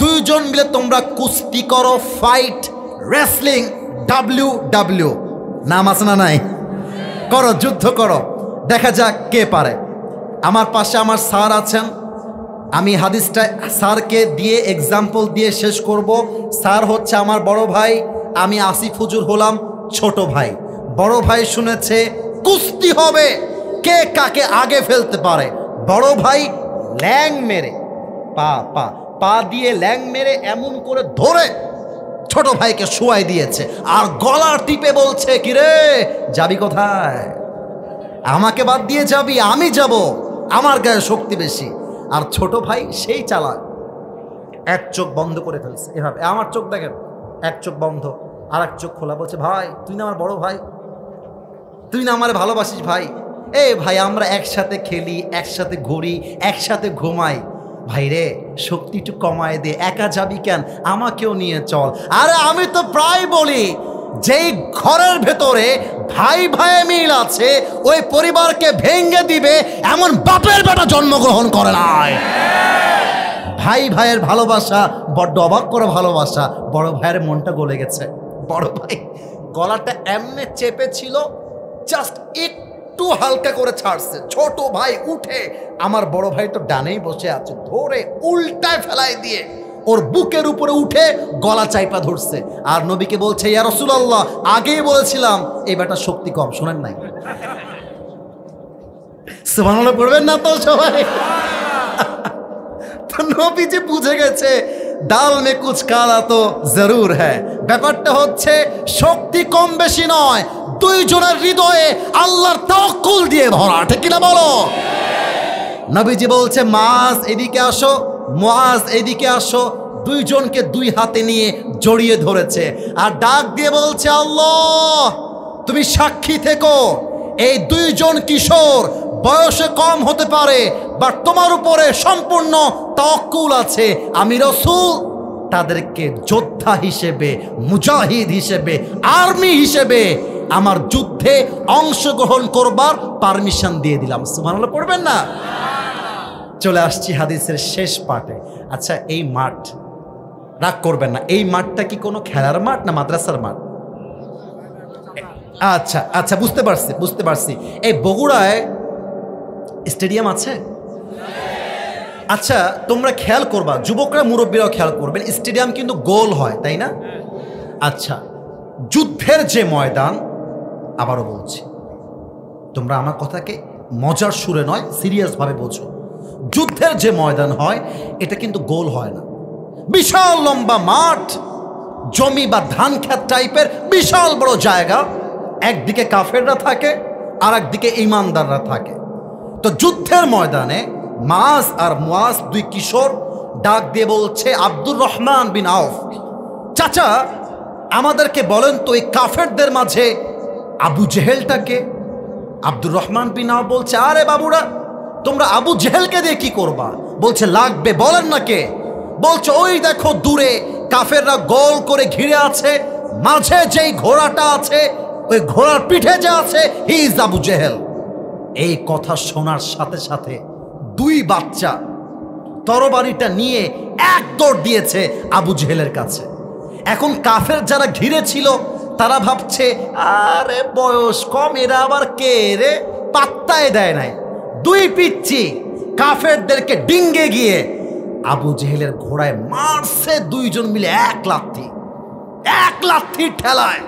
2 জন মিলে তোমরা কুস্তি করো, ফাইট, রেসলিং, WW, নাম আছে না নাই? করো, যুদ্ধ করো, দেখা যাক কে পারে। আমার পাশে আমার স্যার আছেন, আমি হাদিসটা স্যারকে দিয়ে এক্সাম্পল দিয়ে শেষ করব। স্যার হচ্ছে আমার বড় ভাই, আমি আসিফ হুজুর হলাম ছোট ভাই। বড় ভাই শুনেছে কুস্তি হবে, কে কাকে আগে ফেলতে পারে। বড় ভাই ল্যাং মেরে, পা দিয়ে ল্যাং মেরে এমন করে ধরে ছোট ভাইকে শোয়াই দিয়েছে, আর গলার টিপে বলছে, কিরে যাবি কোথায়? আমাকে বাদ দিয়ে যাবি? আমি যাব, আমার গায়ে শক্তি বেশি। আর ছোট ভাই সেই চালাক, 1 চোখ বন্ধ করে ফেলছে এভাবে, আমার চোখ দেখেন, 1 চোখ বন্ধ, আর 1 চোখ খোলা, বলছে, ভাই তুই না আমার বড় ভাই, তুই না আমার ভালোবাসিস ভাই, ভাই আমরা একসাথে খেলি, একসাথে ঘুরি, একসাথে ঘুমাই, ভাই রে শক্তি একটু কমায় দে, একা যাবি কেন, আমাকেও নিয়ে চল। আরে আমি তো প্রায় বলি, যেই ঘরের ভেতরে ভাই ভাইয়ে মিল আছে, ওই পরিবারকে ভেঙে দিবে এমন বাপের বেটা জন্মগ্রহণ করে নাই। ভাই ভাইয়ের ভালোবাসা বড্ড অবাক করে ভালোবাসা। বড় ভাইয়ের মনটা গলে গেছে, বড় ভাই গলাটা এমনি চেপেছিল, জাস্ট একটু হালকা করে ছাড়ছে, ছোট ভাই উঠে, আমার বড় ভাই তো ডানেই বসে আছে, ধরে উল্টায় ফেলাই দিয়ে ওর বুকের উপরে উঠে গলা চাইপা ধরছে। আর নবীকে বলছে, ইয়া রাসূলুল্লাহ, আগেই বলেছিলাম এই বেটা শক্তি কম, শোনেন নাই? সুবহানাল্লাহ পড়বেন না তো সবাই? তো নবীজি বুঝে গেছে, ডাল মে কুছ কালা তো জরুর হ্যায়। ব্যাপারটা হচ্ছে শক্তি কম বেশি নয়, 2 জনের হৃদয়ে আল্লাহর তাওয়াক্কুল দিয়ে ভরা, ঠিক কিনা বলো? নবীজি বলছে, মাস এদিকে আসো, মুআজ এদিকে আসো। 2 জনকে 2 হাতে নিয়ে জড়িয়ে ধরেছে, আর ডাক দিয়ে বলছে, আল্লাহ তুমি সাক্ষী থেকো, এই 2 জন কিশোর বয়সে কম হতে পারে, বাট তোমার উপরে সম্পূর্ণ তাওয়াক্কুল আছে। আমি রাসূল তাদেরকে যোদ্ধা হিসেবে, মুজাহিদ হিসেবে, আর্মি হিসেবে আমার যুদ্ধে অংশগ্রহণ করবার পারমিশন দিয়ে দিলাম। সুবহানাল্লাহ পড়বেন না? চলে আসছি হাদিসের শেষ পার্টে। আচ্ছা, এই মাঠ, রাগ করবেন না, এই মাঠটা কি কোনো খেলার মাঠ না মাদ্রাসার মাঠ? আচ্ছা আচ্ছা, বুঝতে পারছি। এই বগুড়ায় স্টেডিয়াম আছে? আচ্ছা, তোমরা খেয়াল করবা, যুবকরা মুরব্বীরাও খেয়াল করবেন, স্টেডিয়াম কিন্তু গোল হয়, তাই না? আচ্ছা, যুদ্ধের যে ময়দান, আবারও বলছি, তোমরা আমার কথাকে মজার সুরে নয়, সিরিয়াসভাবে বোঝো। যুদ্ধের যে ময়দান হয়, এটা কিন্তু গোল হয় না, বিশাল লম্বা মাঠ, জমি বা ধান ক্ষেত টাইপের বিশাল বড় জায়গা, একদিকে কাফেররা থাকে আর একদিকে ইমানদাররা থাকে। তো যুদ্ধের ময়দানে মাআজ আর মুআজ দুই কিশোর ডাক দিয়ে বলছে আব্দুর রহমান বিন আউফ, চাচা আমাদেরকে বলেন তো এই কাফেরদের মাঝে আবু জেহেলটাকে। আব্দুর রহমান বিন আউফ বলছে, আরে বাবুরা তোমরা আবু জেহেলকে দিয়ে কি করবা? বলছে লাগবে, বলেন না কে? বলছে ওই দেখো দূরে কাফেররা গোল করে ঘিরে আছে, মাঝে যেই ঘোড়াটা আছে ওই ঘোড়ার পিঠে যে আছে হি ইজ আবু জেহেল। এই কথা শোনার সাথে সাথে দুই বাচ্চা তরবারিটা নিয়ে এক দৌড় দিয়েছে আবু জেহেলের কাছে। এখন কাফের যারা ঘিরে ছিল তারা ভাবছে আরে বয়স কম, এরা আবার কে রে, পাত্তায় দেয় নাই। দুই পিচ্ছি কাফেরদেরকে ডিঙ্গে গিয়ে আবু জেহেলের ঘোড়ায় মারছে দুইজন মিলে এক লাথির ঠেলায়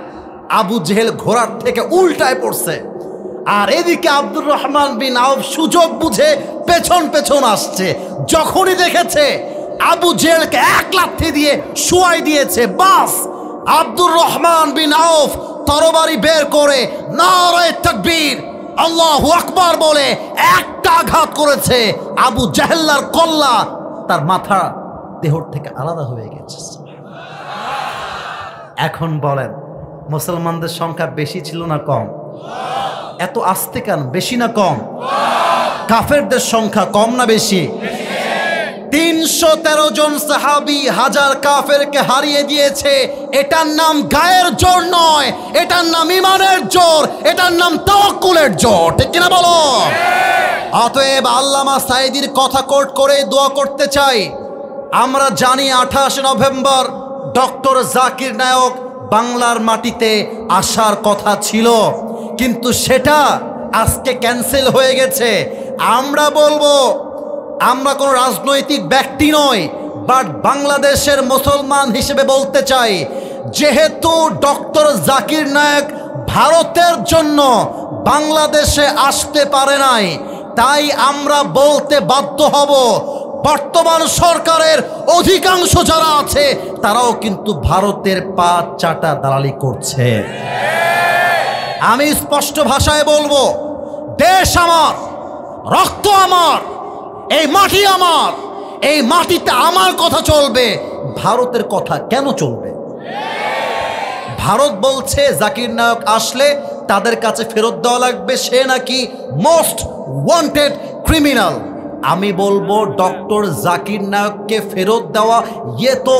আবু জেহেল ঘোড়ার থেকে উল্টায় পড়ছে। আর এদিকে আব্দুর রহমান বিন আউফ সুযোগ বুঝে পেছন পেছন আসছে। যখনই দেখেছে আবু জেহেলকে এক লাথি দিয়ে শুয়াই দিয়েছে, বাস আব্দুর রহমান বিন আউফ তরবারি বের করে নারায়ে তাকবীর আল্লাহু আকবার বলে একটা আঘাত করেছে। আবু জেহেলের কল্লা তার মাথা দেহর থেকে আলাদা হয়ে গেছে। এখন বলেন মুসলমানদের সংখ্যা বেশি ছিল না কম? এত আস্তে কেন? বেশি না কম? কাফেরদের সংখ্যা কম না বেশি? 313 জন সাহাবী হাজার কাফেরকে হারিয়ে দিয়েছে। এটার নাম গায়ের জোর নয়, এটার নাম ইমানের জোর, এটার নাম তাওয়াক্কুলের জোর, ঠিক কিনা বলো? অতএব আল্লামা সাঈদীর কথা কোট করে দোয়া করতে চাই। আমরা জানি 28 নভেম্বর ডক্টর জাকির নায়ক বাংলার মাটিতে আসার কথা ছিল, কিন্তু সেটা আজকে ক্যান্সেল হয়ে গেছে। আমরা বলবো আমরা কোনো রাজনৈতিক ব্যক্তি নই, বাট বাংলাদেশের মুসলমান হিসেবে বলতে চাই, যেহেতু ডক্টর জাকির নায়ক ভারতের জন্য বাংলাদেশে আসতে পারে নাই, তাই আমরা বলতে বাধ্য হব বর্তমান সরকারের অধিকাংশ যারা আছে তারাও কিন্তু ভারতের পা চাটা দালালি করছে। আমি স্পষ্ট ভাষায় বলবো, দেশ আমার, রক্ত আমার, এই মাটি আমার, এই মাটিতে আমার কথা চলবে, ভারতের কথা কেন চলবে? ভারত বলছে জাকির নায়ক আসলে তাদের কাছে ফেরত দেওয়া লাগবে, সে নাকি মোস্ট ওয়ান্টেড ক্রিমিনাল। আমি বলবো ডক্টর জাকির নায়ককে ফেরত দেওয়া ইয়ে তো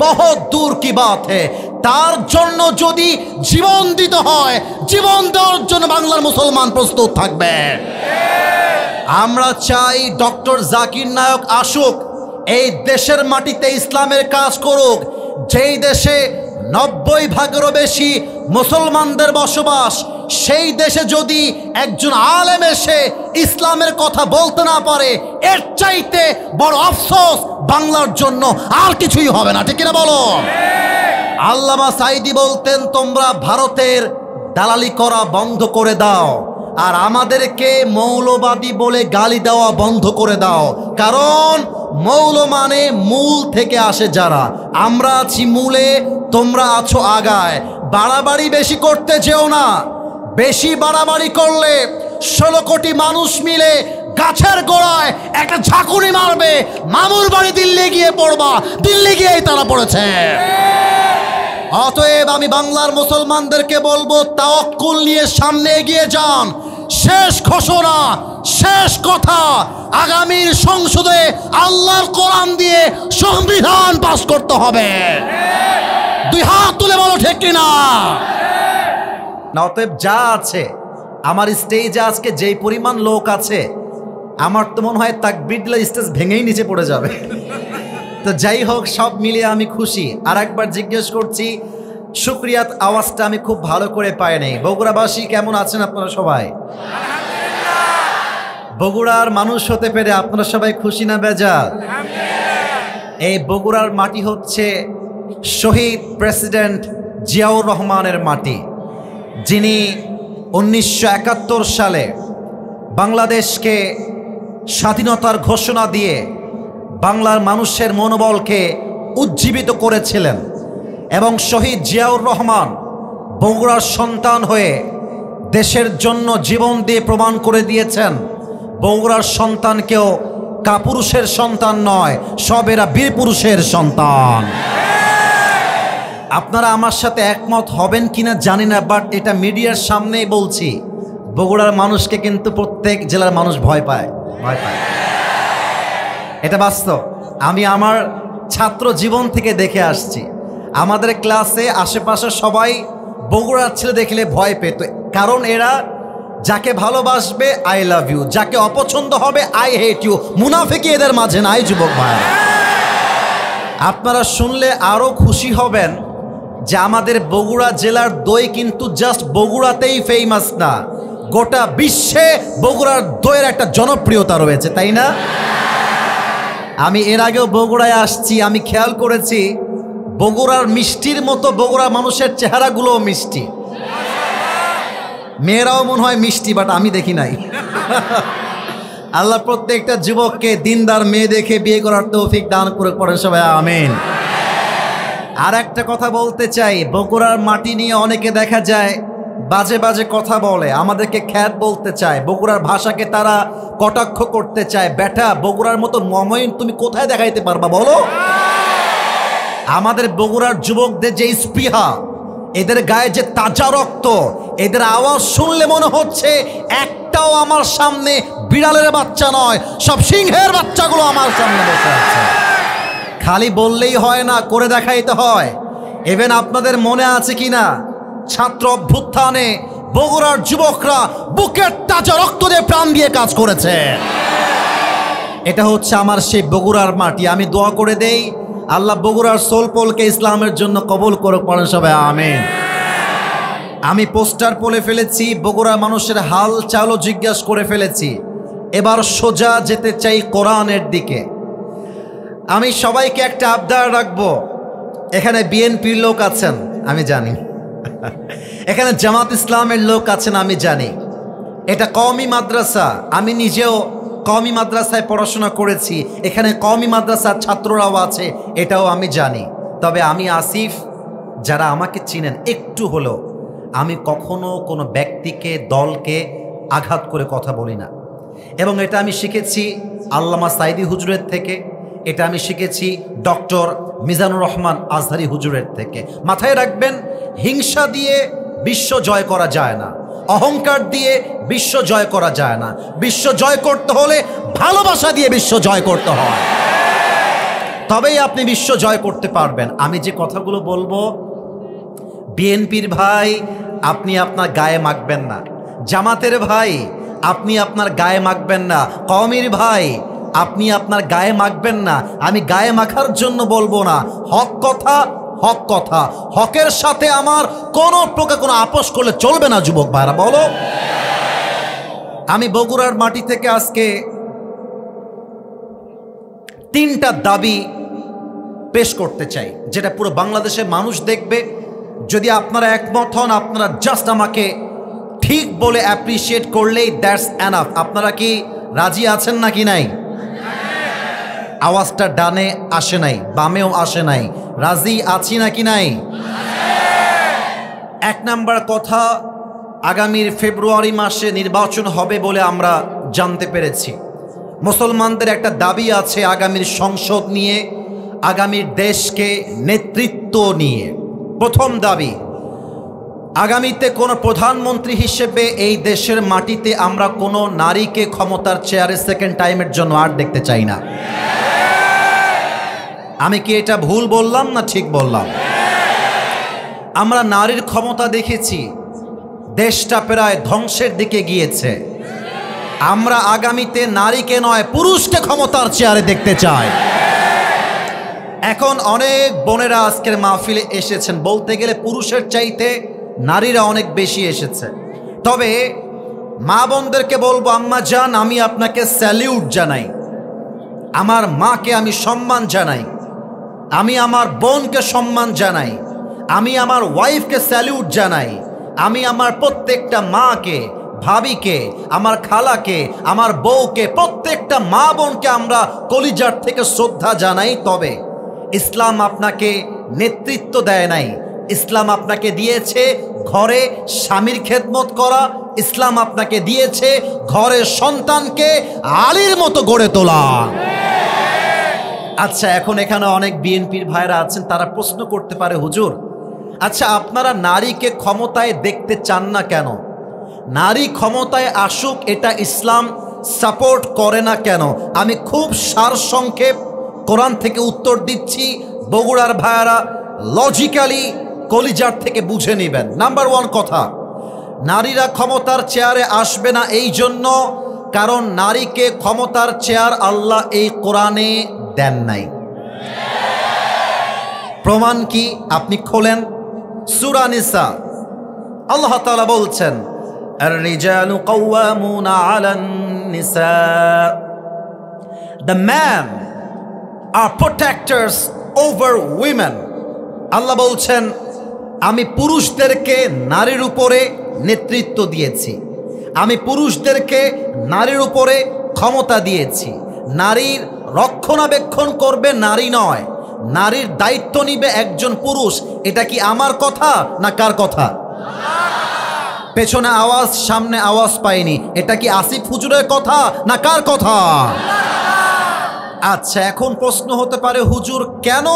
বহুত দূর কি বাত হ্যায়। তার জন্য যদি জীবন দিতে হয়, জীবন দেওয়ার জন্য বাংলার মুসলমান প্রস্তুত থাকবে। আমরা চাই ডক্টর জাকির নায়ক আসুক, এই দেশের মাটিতে ইসলামের কাজ করুক। যেই দেশে 90% বেশি মুসলমানদের বসবাস, সেই দেশে যদি একজন আলেম এসে ইসলামের কথা বলতে না পারে, এর চাইতে বড় আফসোস বাংলার জন্য আর কিছুই হবে না, ঠিক কিনা বলো? আল্লামা সাঈদী বলতেন, তোমরা ভারতের দালালি করা বন্ধ করে দাও আর আমাদেরকে মৌলবাদী বলে গালি দেওয়া বন্ধ করে দাও। কারণ মৌল মানে মূল থেকে আসে যারা, আমরা আছি মূলে, তোমরা আছো আগায়। বাড়াবাড়ি বেশি করতে যেও না, বেশি বাড়াবাড়ি করলে 16 কোটি মানুষ মিলে গাছের গোড়ায় একটা ঝাঁকুনি মারবে, মামুর বাড়ি দিল্লি গিয়ে পড়বা, দিল্লি গিয়েই তারা পড়েছে। অতএব আমি বাংলার মুসলমানদেরকে বলবো, তাওয়াক্কুল নিয়ে সামনে এগিয়ে যান। শেষ ঘোষণা, শেষ কথা, আগামীর সংসদে আল্লাহর কোরআন দিয়ে সংবিধান পাস করতে হবে। দুই হাত তুলে বলো ঠিক কিনা? অতএব যা আছে আমার স্টেজে আজকে যেই পরিমাণ লোক আছে, আমার তো মনে হয় তাকবীর দিলে স্টেজ ভেঙেই নিচে পড়ে যাবে। তো যাই হোক, সব মিলিয়ে আমি খুশি। আর একবার জিজ্ঞেস করছি, শুকরিয়াত আওয়াজটা আমি খুব ভালো করে পাই নাই। বগুড়াবাসী কেমন আছেন আপনারা সবাই? বগুড়ার মানুষ হতে পেরে আপনারা সবাই খুশি না বেজার? এই বগুড়ার মাটি হচ্ছে শহীদ প্রেসিডেন্ট জিয়াউর রহমানের মাটি, যিনি 1971 সালে বাংলাদেশকে স্বাধীনতার ঘোষণা দিয়ে বাংলার মানুষের মনোবলকে উজ্জীবিত করেছিলেন এবং শহীদ জিয়াউর রহমান বগুড়ার সন্তান হয়ে দেশের জন্য জীবন দিয়ে প্রমাণ করে দিয়েছেন বগুড়ার সন্তানকেও কাপুরুষের সন্তান নয়, সব এরা বীর পুরুষের সন্তান। আপনারা আমার সাথে একমত হবেন কিনা জানি না, বাট এটা মিডিয়ার সামনেই বলছি, বগুড়ার মানুষকে কিন্তু প্রত্যেক জেলার মানুষ ভয় পায়। এটা বাস্তব। আমি আমার ছাত্র জীবন থেকে দেখে আসছি, আমাদের ক্লাসে আশেপাশে সবাই বগুড়ার ছেলে দেখলে ভয় পেত, কারণ এরা যাকে ভালোবাসবে আই লাভ ইউ, যাকে অপছন্দ হবে আই হেট ইউ। মুনাফিকি এদের মাঝে নাই যুবক ভাই। আপনারা শুনলে আরো খুশি হবেন যে আমাদের বগুড়া জেলার দই কিন্তু জাস্ট বগুড়াতেই ফেমাস না, গোটা বিশ্বে বগুড়ার দইয়ের একটা জনপ্রিয়তা রয়েছে, তাই না? আমি এর আগেও বগুড়ায় আসছি, আমি খেয়াল করেছি বগুড়ার মিষ্টির মতো বগুড়া মানুষের চেহারাগুলোও মিষ্টি, মেয়েরাও মনে হয় মিষ্টি, বাট আমি দেখি নাই। আল্লাহ প্রত্যেকটা যুবককে দিনদার মেয়ে দেখে বিয়ে করার তৌফিক দান করে পড়েন সবাই আমিন। আর একটা কথা বলতে চাই, বগুড়ার মাটি নিয়ে অনেকে দেখা যায় বাজে বাজে কথা বলে, আমাদেরকে খ্যাত বলতে চায়, বগুড়ার ভাষাকে তারা কটাক্ষ করতে চায়। বেটা, বগুড়ার মতো মমইন তুমি কোথায় দেখাইতে পারবা বলো? আমাদের বগুড়ার যুবকদের যে স্পৃহা, এদের গায়ে যে তাজা রক্ত, এদের আওয়াজ শুনলে মনে হচ্ছে একটাও আমার সামনে বিড়ালের বাচ্চা নয়, সব সিংহের বাচ্চাগুলো আমার সামনে বসে আছে। খালি বললেই হয় না, করে দেখাইতে হয়। ইভেন আপনাদের মনে আছে কিনা ছাত্র অভ্যুত্থানে বগুড়ার যুবকরা বুকের তাজা রক্ত দিয়ে প্রাণ দিয়ে কাজ করেছে। এটা হচ্ছে আমার সেই বগুড়ার মাটি। আমি দোয়া করে দেই আল্লাহ বগুড়ার সোলপোলকে ইসলামের জন্য কবুল করে পড়েন সবাই আমিন। আমি পোস্টার পলে ফেলেছি, বগুড়ার মানুষের হাল চালও জিজ্ঞাসা করে ফেলেছি, এবার সোজা যেতে চাই কোরআনের দিকে। আমি সবাইকে একটা আবদার রাখবো, এখানে বিএনপির লোক আছেন আমি জানি, এখানে জামাত ইসলামের লোক আছেন আমি জানি, এটা কওমি মাদ্রাসা, আমি নিজেও কওমি মাদ্রাসায় পড়াশোনা করেছি, এখানে কওমি মাদ্রাসার ছাত্ররাও আছে, এটাও আমি জানি। তবে আমি আসিফ, যারা আমাকে চিনেন একটু হলেও, আমি কখনো কোনো ব্যক্তিকে দলকে আঘাত করে কথা বলি না, এবং এটা আমি শিখেছি আল্লামা সাইদি হুজুরের থেকে, এটা আমি শিখেছি ডক্টর মিজানুর রহমান আজহারি হুজুরের থেকে। মাথায় রাখবেন, হিংসা দিয়ে বিশ্ব জয় করা যায় না, অহংকার দিয়ে বিশ্ব জয় করা যায় না, বিশ্ব জয় করতে হলে ভালোবাসা দিয়ে বিশ্ব জয় করতে হয়, তবেই আপনি বিশ্ব জয় করতে পারবেন। আমি যে কথাগুলো বলবো, বিএনপির ভাই আপনি আপনার গায়ে মাখবেন না, জামাতের ভাই আপনি আপনার গায়ে মাখবেন না, কওমির ভাই আপনি আপনার গায়ে মাখবেন না। আমি গায়ে মাখার জন্য বলবো না, হক কথা হক কথা, হকের সাথে আমার কোনো প্রকার কোনো আপোষ করলে চলবে না যুবক ভাইরা, বলো। আমি বগুড়ার মাটি থেকে আজকে 3টা দাবি পেশ করতে চাই, যেটা পুরো বাংলাদেশের মানুষ দেখবে। যদি আপনারা একমত হন, আপনারা জাস্ট আমাকে ঠিক বলে অ্যাপ্রিসিয়েট করলেই দ্যাটস এনাফ। আপনারা কি রাজি আছেন নাকি নাই? আওয়াজটা ডানে আসে নাই, বামেও আসে নাই, রাজি আছি নাকি নাই? 1 নাম্বার কথা, আগামীর ফেব্রুয়ারি মাসে নির্বাচন হবে বলে আমরা জানতে পেরেছি। মুসলমানদের একটা দাবি আছে আগামীর সংসদ নিয়ে, আগামীর দেশকে নেতৃত্ব নিয়ে। প্রথম দাবি, আগামীতে কোনো প্রধানমন্ত্রী হিসেবে এই দেশের মাটিতে আমরা কোনো নারীকে ক্ষমতার চেয়ারে সেকেন্ড টাইমের জন্য আর দেখতে চাই না। আমি কি এটা ভুল বললাম না ঠিক বললাম? আমরা নারীর ক্ষমতা দেখেছি, দেশটা প্রায় ধ্বংসের দিকে গিয়েছে। আমরা আগামীতে নারীকে নয়, পুরুষকে ক্ষমতার চেয়ারে দেখতে চাই। এখন অনেক বোনেরা আজকের মাহফিলে এসেছেন, বলতে গেলে পুরুষের চাইতে নারীরা অনেক বেশি এসেছে। তবে মা বোনদেরকে বলবো, আম্মা জান আমি আপনাকে স্যালিউট জানাই, আমার মাকে আমি সম্মান জানাই, আমি আমার বোনকে সম্মান জানাই, আমি আমার ওয়াইফকে স্যালিউট জানাই, আমি আমার প্রত্যেকটা মাকে, ভাবিকে, আমার খালাকে, আমার বউকে, প্রত্যেকটা মা বোনকে আমরা কলিজার থেকে শ্রদ্ধা জানাই। তবে ইসলাম আপনাকে নেতৃত্ব দেয় নাই, ইসলাম আপনাকে দিয়েছে ঘরে স্বামীর খেদমত করা, ইসলাম আপনাকে দিয়েছে ঘরের সন্তানকে আলীর মতো গড়ে তোলা। আচ্ছা, এখন এখানে অনেক বিএনপির ভাইরা আছেন, তারা প্রশ্ন করতে পারে, হুজুর আচ্ছা আপনারা নারীকে ক্ষমতায় দেখতে চান না কেন? নারী ক্ষমতায় আসুক এটা ইসলাম সাপোর্ট করে না কেন? আমি খুব সারসংক্ষেপ কোরআন থেকে উত্তর দিচ্ছি, বগুড়ার ভাইয়ারা লজিক্যালি কলিজার থেকে বুঝে নেবেন। নাম্বার ওয়ান কথা, নারীরা ক্ষমতার চেয়ারে আসবে না এই জন্য কারণ নারীকে ক্ষমতার চেয়ার আল্লাহ এই কোরআনে দেন নাই। প্রমাণ কি? আপনি খোলেন সূরা নিসা, আল্লাহ তাআলা বলছেন আর-রিজালু কাওয়ামুনা আলান নিসা, the man are protectors over women. আল্লাহ বলছেন আমি পুরুষদেরকে নারীর উপরে নেতৃত্ব দিয়েছি, আমি পুরুষদেরকে নারীর উপরে ক্ষমতা দিয়েছি। নারীর রক্ষণাবেক্ষণ করবে নারী নয়, নারীর দায়িত্ব নিবে একজন পুরুষ। এটা কি আমার কথা না কার কথা? পেছনে আওয়াজ, সামনে আওয়াজ পাইনি। এটা কি আসিফ হুজুরের কথা না কার কথা? আচ্ছা, এখন প্রশ্ন হতে পারে, হুজুর কেন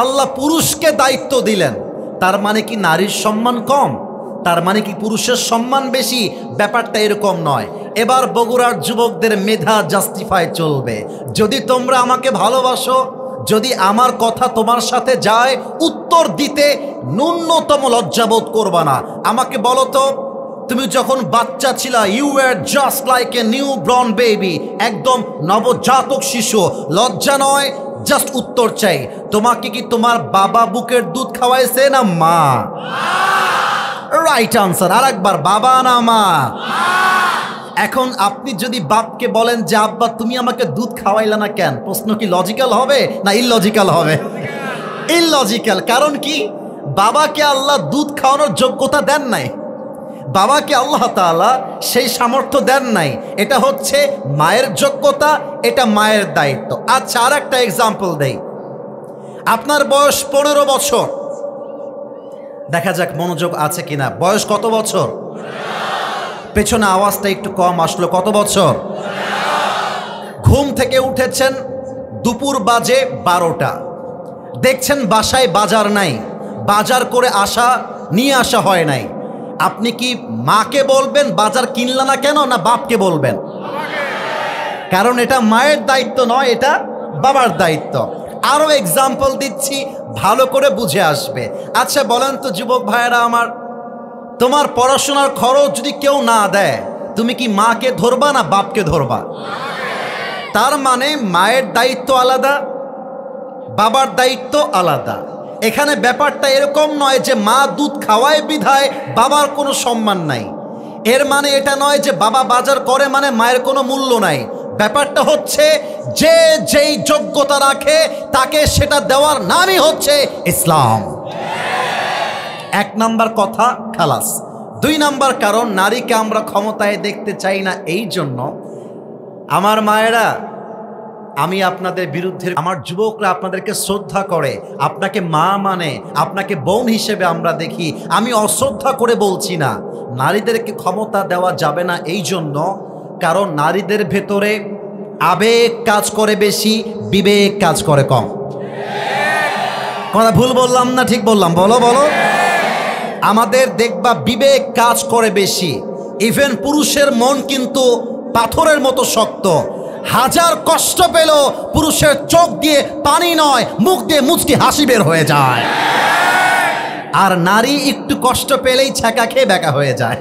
আল্লাহ পুরুষকে দায়িত্ব দিলেন? তার মানে কি নারীর সম্মান কম? তার মানে কি পুরুষের সম্মান বেশি? ব্যাপারটা এরকম নয়। এবার বগুড়ার যুবকদের মেধা জাস্টিফাই চলবে। যদি তোমরা আমাকে ভালোবাসো, যদি আমার কথা তোমার সাথে যায়, উত্তর দিতে ন্যূনতম লজ্জাবোধ করবা না। আমাকে বলো তো, তুমি যখন বাচ্চা ছিলা, you were just like a new born baby, একদম নবজাতক শিশু। লজ্জা নয়, জাস্ট উত্তর চাই। তোমাকে কি তোমার বাবা বুকের দুধ খাওয়াইছে না মা? Right answer. আর একবার, বাবা না মা? এখন আপনি যদি বাপকে বলেন যে আব্বা তুমি আমাকে দুধ খাওয়াইলা না কেন, প্রশ্ন কি লজিক্যাল হবে না ইললজিক্যাল হবে? ইললজিক্যাল। কারণ কি? বাবাকে আল্লাহ দুধ খাওয়ানোর যোগ্যতা দেন নাই, বাবাকে আল্লাহ তাআলা সেই সামর্থ্য দেন নাই। এটা হচ্ছে মায়ের যোগ্যতা, এটা মায়ের দায়িত্ব। আচ্ছা, আর একটা এক্সাম্পল দেই। আপনার বয়স 15 বছর, দেখা যাক মনোযোগ আছে কিনা। বয়স কত বছর? পেছনে আওয়াজটা একটু কম আসলো। কত বছর? ঘুম থেকে উঠেছেন, দুপুর বাজে 12টা, দেখছেন বাসায় বাজার নাই, বাজার করে নিয়ে আসা হয় নাই। আপনি কি মাকে বলবেন বাজার কিনলা না কেন, না বাপকে বলবেন? কারণ এটা মায়ের দায়িত্ব নয়, এটা বাবার দায়িত্ব। আরো এক্সাম্পল দিচ্ছি, ভালো করে বুঝে আসবে। আচ্ছা বলেন তো যুবক ভাইয়েরা আমার, তোমার পড়াশোনার খরচ যদি কেউ না দেয়, তুমি কি মাকে ধরবা না বাপকে ধরবা? তার মানে মায়ের দায়িত্ব আলাদা, বাবার দায়িত্ব আলাদা। এখানে ব্যাপারটা এরকম নয় যে মা দুধ খাওয়ায় বিধায় বাবার কোনো সম্মান নাই। এর মানে এটা নয় যে বাবা বাজার করে মানে মায়ের কোনো মূল্য নাই। ব্যাপারটা হচ্ছে যে যেই যোগ্যতা রাখে তাকে সেটা দেওয়ার নামই হচ্ছে ইসলাম। এক নাম্বার কথা খালাস। 2 নাম্বার কারণ, নারীকে আমরা ক্ষমতায় দেখতে চাই না এই জন্য, আমার মায়েরা, আমি আপনাদের বিরুদ্ধে, আমার যুবকরা আপনাদেরকে শ্রদ্ধা করে, আপনাকে মা মানে, আপনাকে বোন হিসেবে আমরা দেখি। আমি অশ্রদ্ধা করে বলছি না, নারীদেরকে ক্ষমতা দেওয়া যাবে না এই জন্য কারণ নারীদের ভেতরে আবেগ কাজ করে বেশি, বিবেক কাজ করে কম। কথা ভুল বললাম না ঠিক বললাম? বলো বলো। আমাদের দেখবা বিবেক কাজ করে বেশি। ইভেন পুরুষের মন কিন্তু পাথরের মতো শক্ত, হাজার কষ্ট পেল পুরুষের চোখ দিয়ে পানি নয়, মুখ দিয়ে মুচকি হাসি বের হয়ে যায়। আর নারী একটু কষ্ট পেলেই ছ্যাঁকা খেয়ে ব্যাকা হয়ে যায়।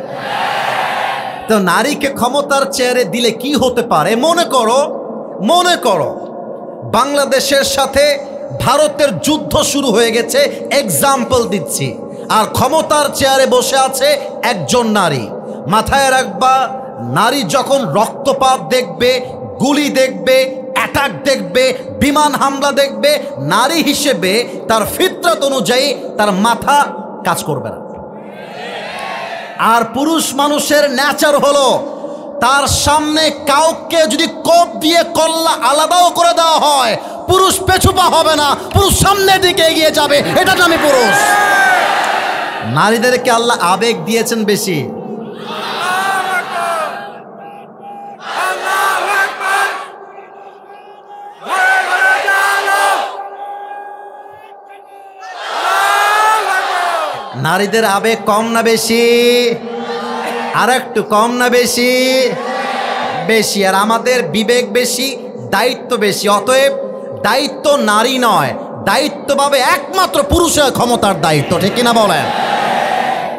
তো নারীকে ক্ষমতার চেয়ারে দিলে কি হতে পারে? মনে করো বাংলাদেশের সাথে ভারতের যুদ্ধ শুরু হয়ে গেছে, এক্সাম্পল দিচ্ছি, আর ক্ষমতার চেয়ারে বসে আছে একজন নারী। মাথায় রাখবা, নারী যখন রক্তপাত দেখবে, গুলি দেখবে, অ্যাটাক দেখবে, বিমান হামলা দেখবে, নারী হিসেবে তার ফিতরত অনুযায়ী তার মাথা কাজ করবে না। আর পুরুষ মানুষের নেচার হলো তার সামনে কাউকে যদি কোপ দিয়ে কল্লা আলাদাও করে দেওয়া হয়, পুরুষ পেছুপা হবে না, পুরুষ সামনের দিকে এগিয়ে যাবে, এটা নামে পুরুষ। নারীদেরকে আল্লাহ আবেগ দিয়েছেন বেশি। নারীদের আবেগ কম না বেশি? আর একটু কম না বেশি? বেশি। আর আমাদের বিবেক বেশি, দায়িত্ব বেশি। অতএব দায়িত্ব নারী নয়, দায়িত্ব পাবে একমাত্র পুরুষের ক্ষমতার দায়িত্ব, ঠিক কিনা বলেন?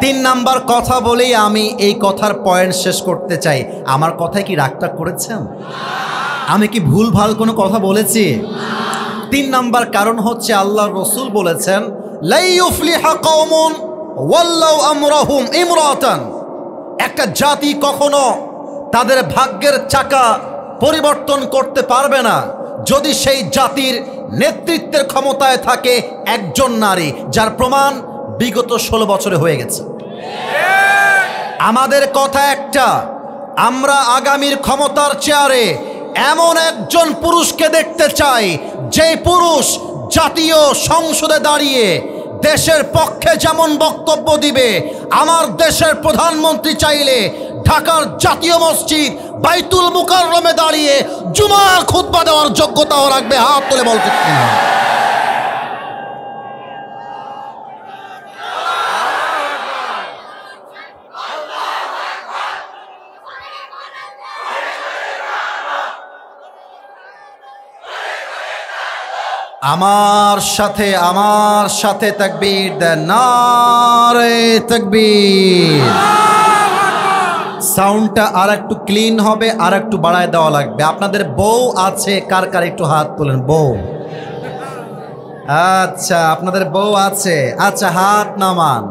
3 নাম্বার কথা বলেই আমি এই কথার পয়েন্ট শেষ করতে চাই। আমার কথায় কি রাগটা করেছেন? আমি কি ভুল ভাল কোনো কথা বলেছি? 3 নাম্বার কারণ হচ্ছে আল্লাহর রাসূল বলেছেন, লা ইউফলিহা কওমুন ওয়াল্লাউ আমরাহুম ইমরাতান। একটা জাতি কখনো তাদের ভাগ্যের চাকা পরিবর্তন করতে পারবে না যদি সেই জাতির নেতৃত্বের ক্ষমতায় থাকে একজন নারী, যার প্রমাণ বিগত 16 বছরে হয়ে গেছে। আমাদের কথা একটা, আমরা আগামীর ক্ষমতার চেয়ারে এমন একজন পুরুষকে দেখতে চাই, যে পুরুষ জাতীয় সংসদে দাঁড়িয়ে দেশের পক্ষে যেমন বক্তব্য দিবে, আমার দেশের প্রধানমন্ত্রী চাইলে ঢাকার জাতীয় মসজিদ বাইতুল মুকাররমে দাঁড়িয়ে জুমার খুতবা দেওয়ার যোগ্যতাও রাখবে। হাত তুলে বলতে কিনা? আমার সাথে তাকবীর দেন, নারে তাকবীর। সাউন্ডটা আর একটু ক্লিন হবে, আর একটু বাড়ায় দেওয়া লাগবে। আপনাদের বউ আছে কার কার? একটু হাত তোলেন। বউ? আচ্ছা, আপনাদের বউ আছে। আচ্ছা, হাত নামান।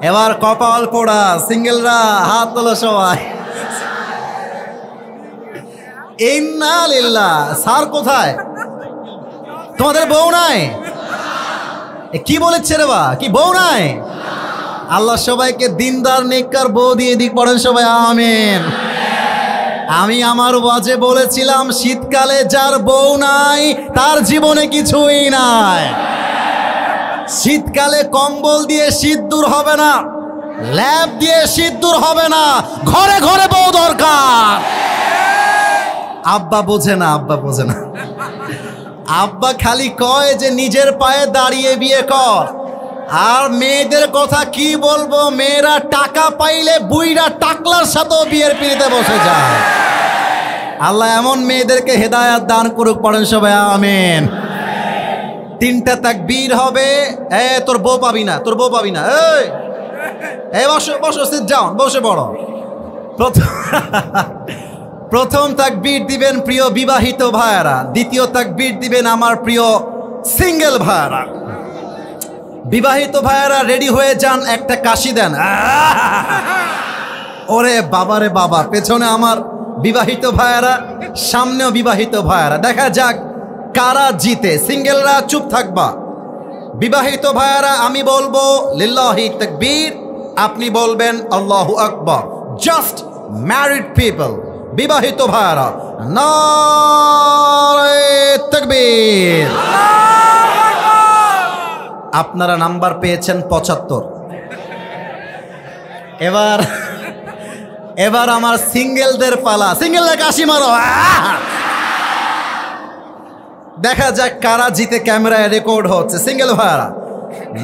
এবার কপাল পোড়া সিঙ্গেলরা হাত তোলো সবাই। ইন্না লিল্লাহ। স্যার কোথায়? তোমাদের বউ নাই? কি বলেছে রে বা? কি বউ নাই? আল্লাহ সবাইকে দিনদার নেককার বউ দিয়ে দিক। পড়েন সবাই আমিন। আমি আমার ওয়াজে বলেছিলাম, শীতকালে যার বউ নাই তার জীবনে কিছুই নাই। শীতকালে কম্বল দিয়ে শীত দূর হবে না, ল্যাপ দিয়ে শীত দূর হবে না, ঘরে ঘরে বউ দরকার। আব্বা বোঝে না, আব্বা বোঝে না। আব্বা খালি কয় যে নিজের পায়ে দাঁড়িয়ে বিয়ে কর। আর মেয়েদের কথা কি বলবো, মেয়েরা টাকা পাইলে বুইরা টাকলার সাথেও বিয়ের পিড়িতে বসে যায়। আল্লাহ এমন মেয়েদেরকে হেদায়াত দান করুক। পড়েন সবাই আমিন। 3টা তাকবীর হবে। তোর বউ পাবি না, তোর বউ পাবি না। এই বসো বসো, সিট ডাউন, বসে পড়ো। প্রথম তাকবীর দিবেন প্রিয় বিবাহিত ভাইয়েরা, দ্বিতীয় তাকবীর দিবেন আমার প্রিয় সিঙ্গেল ভাইয়েরা। বিবাহিত ভাইয়েরা রেডি হয়ে যান, একটা কাশি দেন। ওরে বাবারে বাবা, পেছনে আমার বিবাহিত ভাইয়েরা, সামনেও বিবাহিত ভাইয়েরা। দেখা যাক কারা জিতে। সিঙ্গেলরা চুপ থাকবা, বিবাহিত ভাইয়েরা আমি বলবো লিল্লাহি তাকবীর, আপনি বলবেন আল্লাহু আকবার। জাস্ট ম্যারিড পিপল, বিবাহিত ভাইয়েরা নারে তাকবীর। আপনারা নাম্বার পেয়েছেন 75। এবার আমার সিঙ্গেলদের পালা। সিঙ্গেলরা কাশি মারো। দেখা যাক কারা জিতে। ক্যামেরায় রেকর্ড হচ্ছে। সিঙ্গেল ভাইয়েরা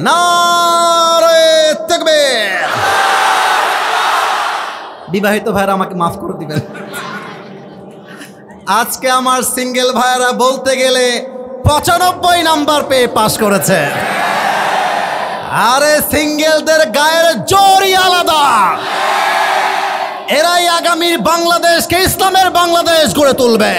নারে তাকবীর। বিবাহিত ভাইয়েরা আমাকে মাফ করে দিবেন। আজকে আমার সিঙ্গেল ভাইয়েরা বলতে গেলে 95 নাম্বার পেয়ে পাস করেছে। আরে সিঙ্গেলদের গায়ের জোরই আলাদা। এরাই আগামীর বাংলাদেশকে ইসলামের বাংলাদেশ গড়ে তুলবে।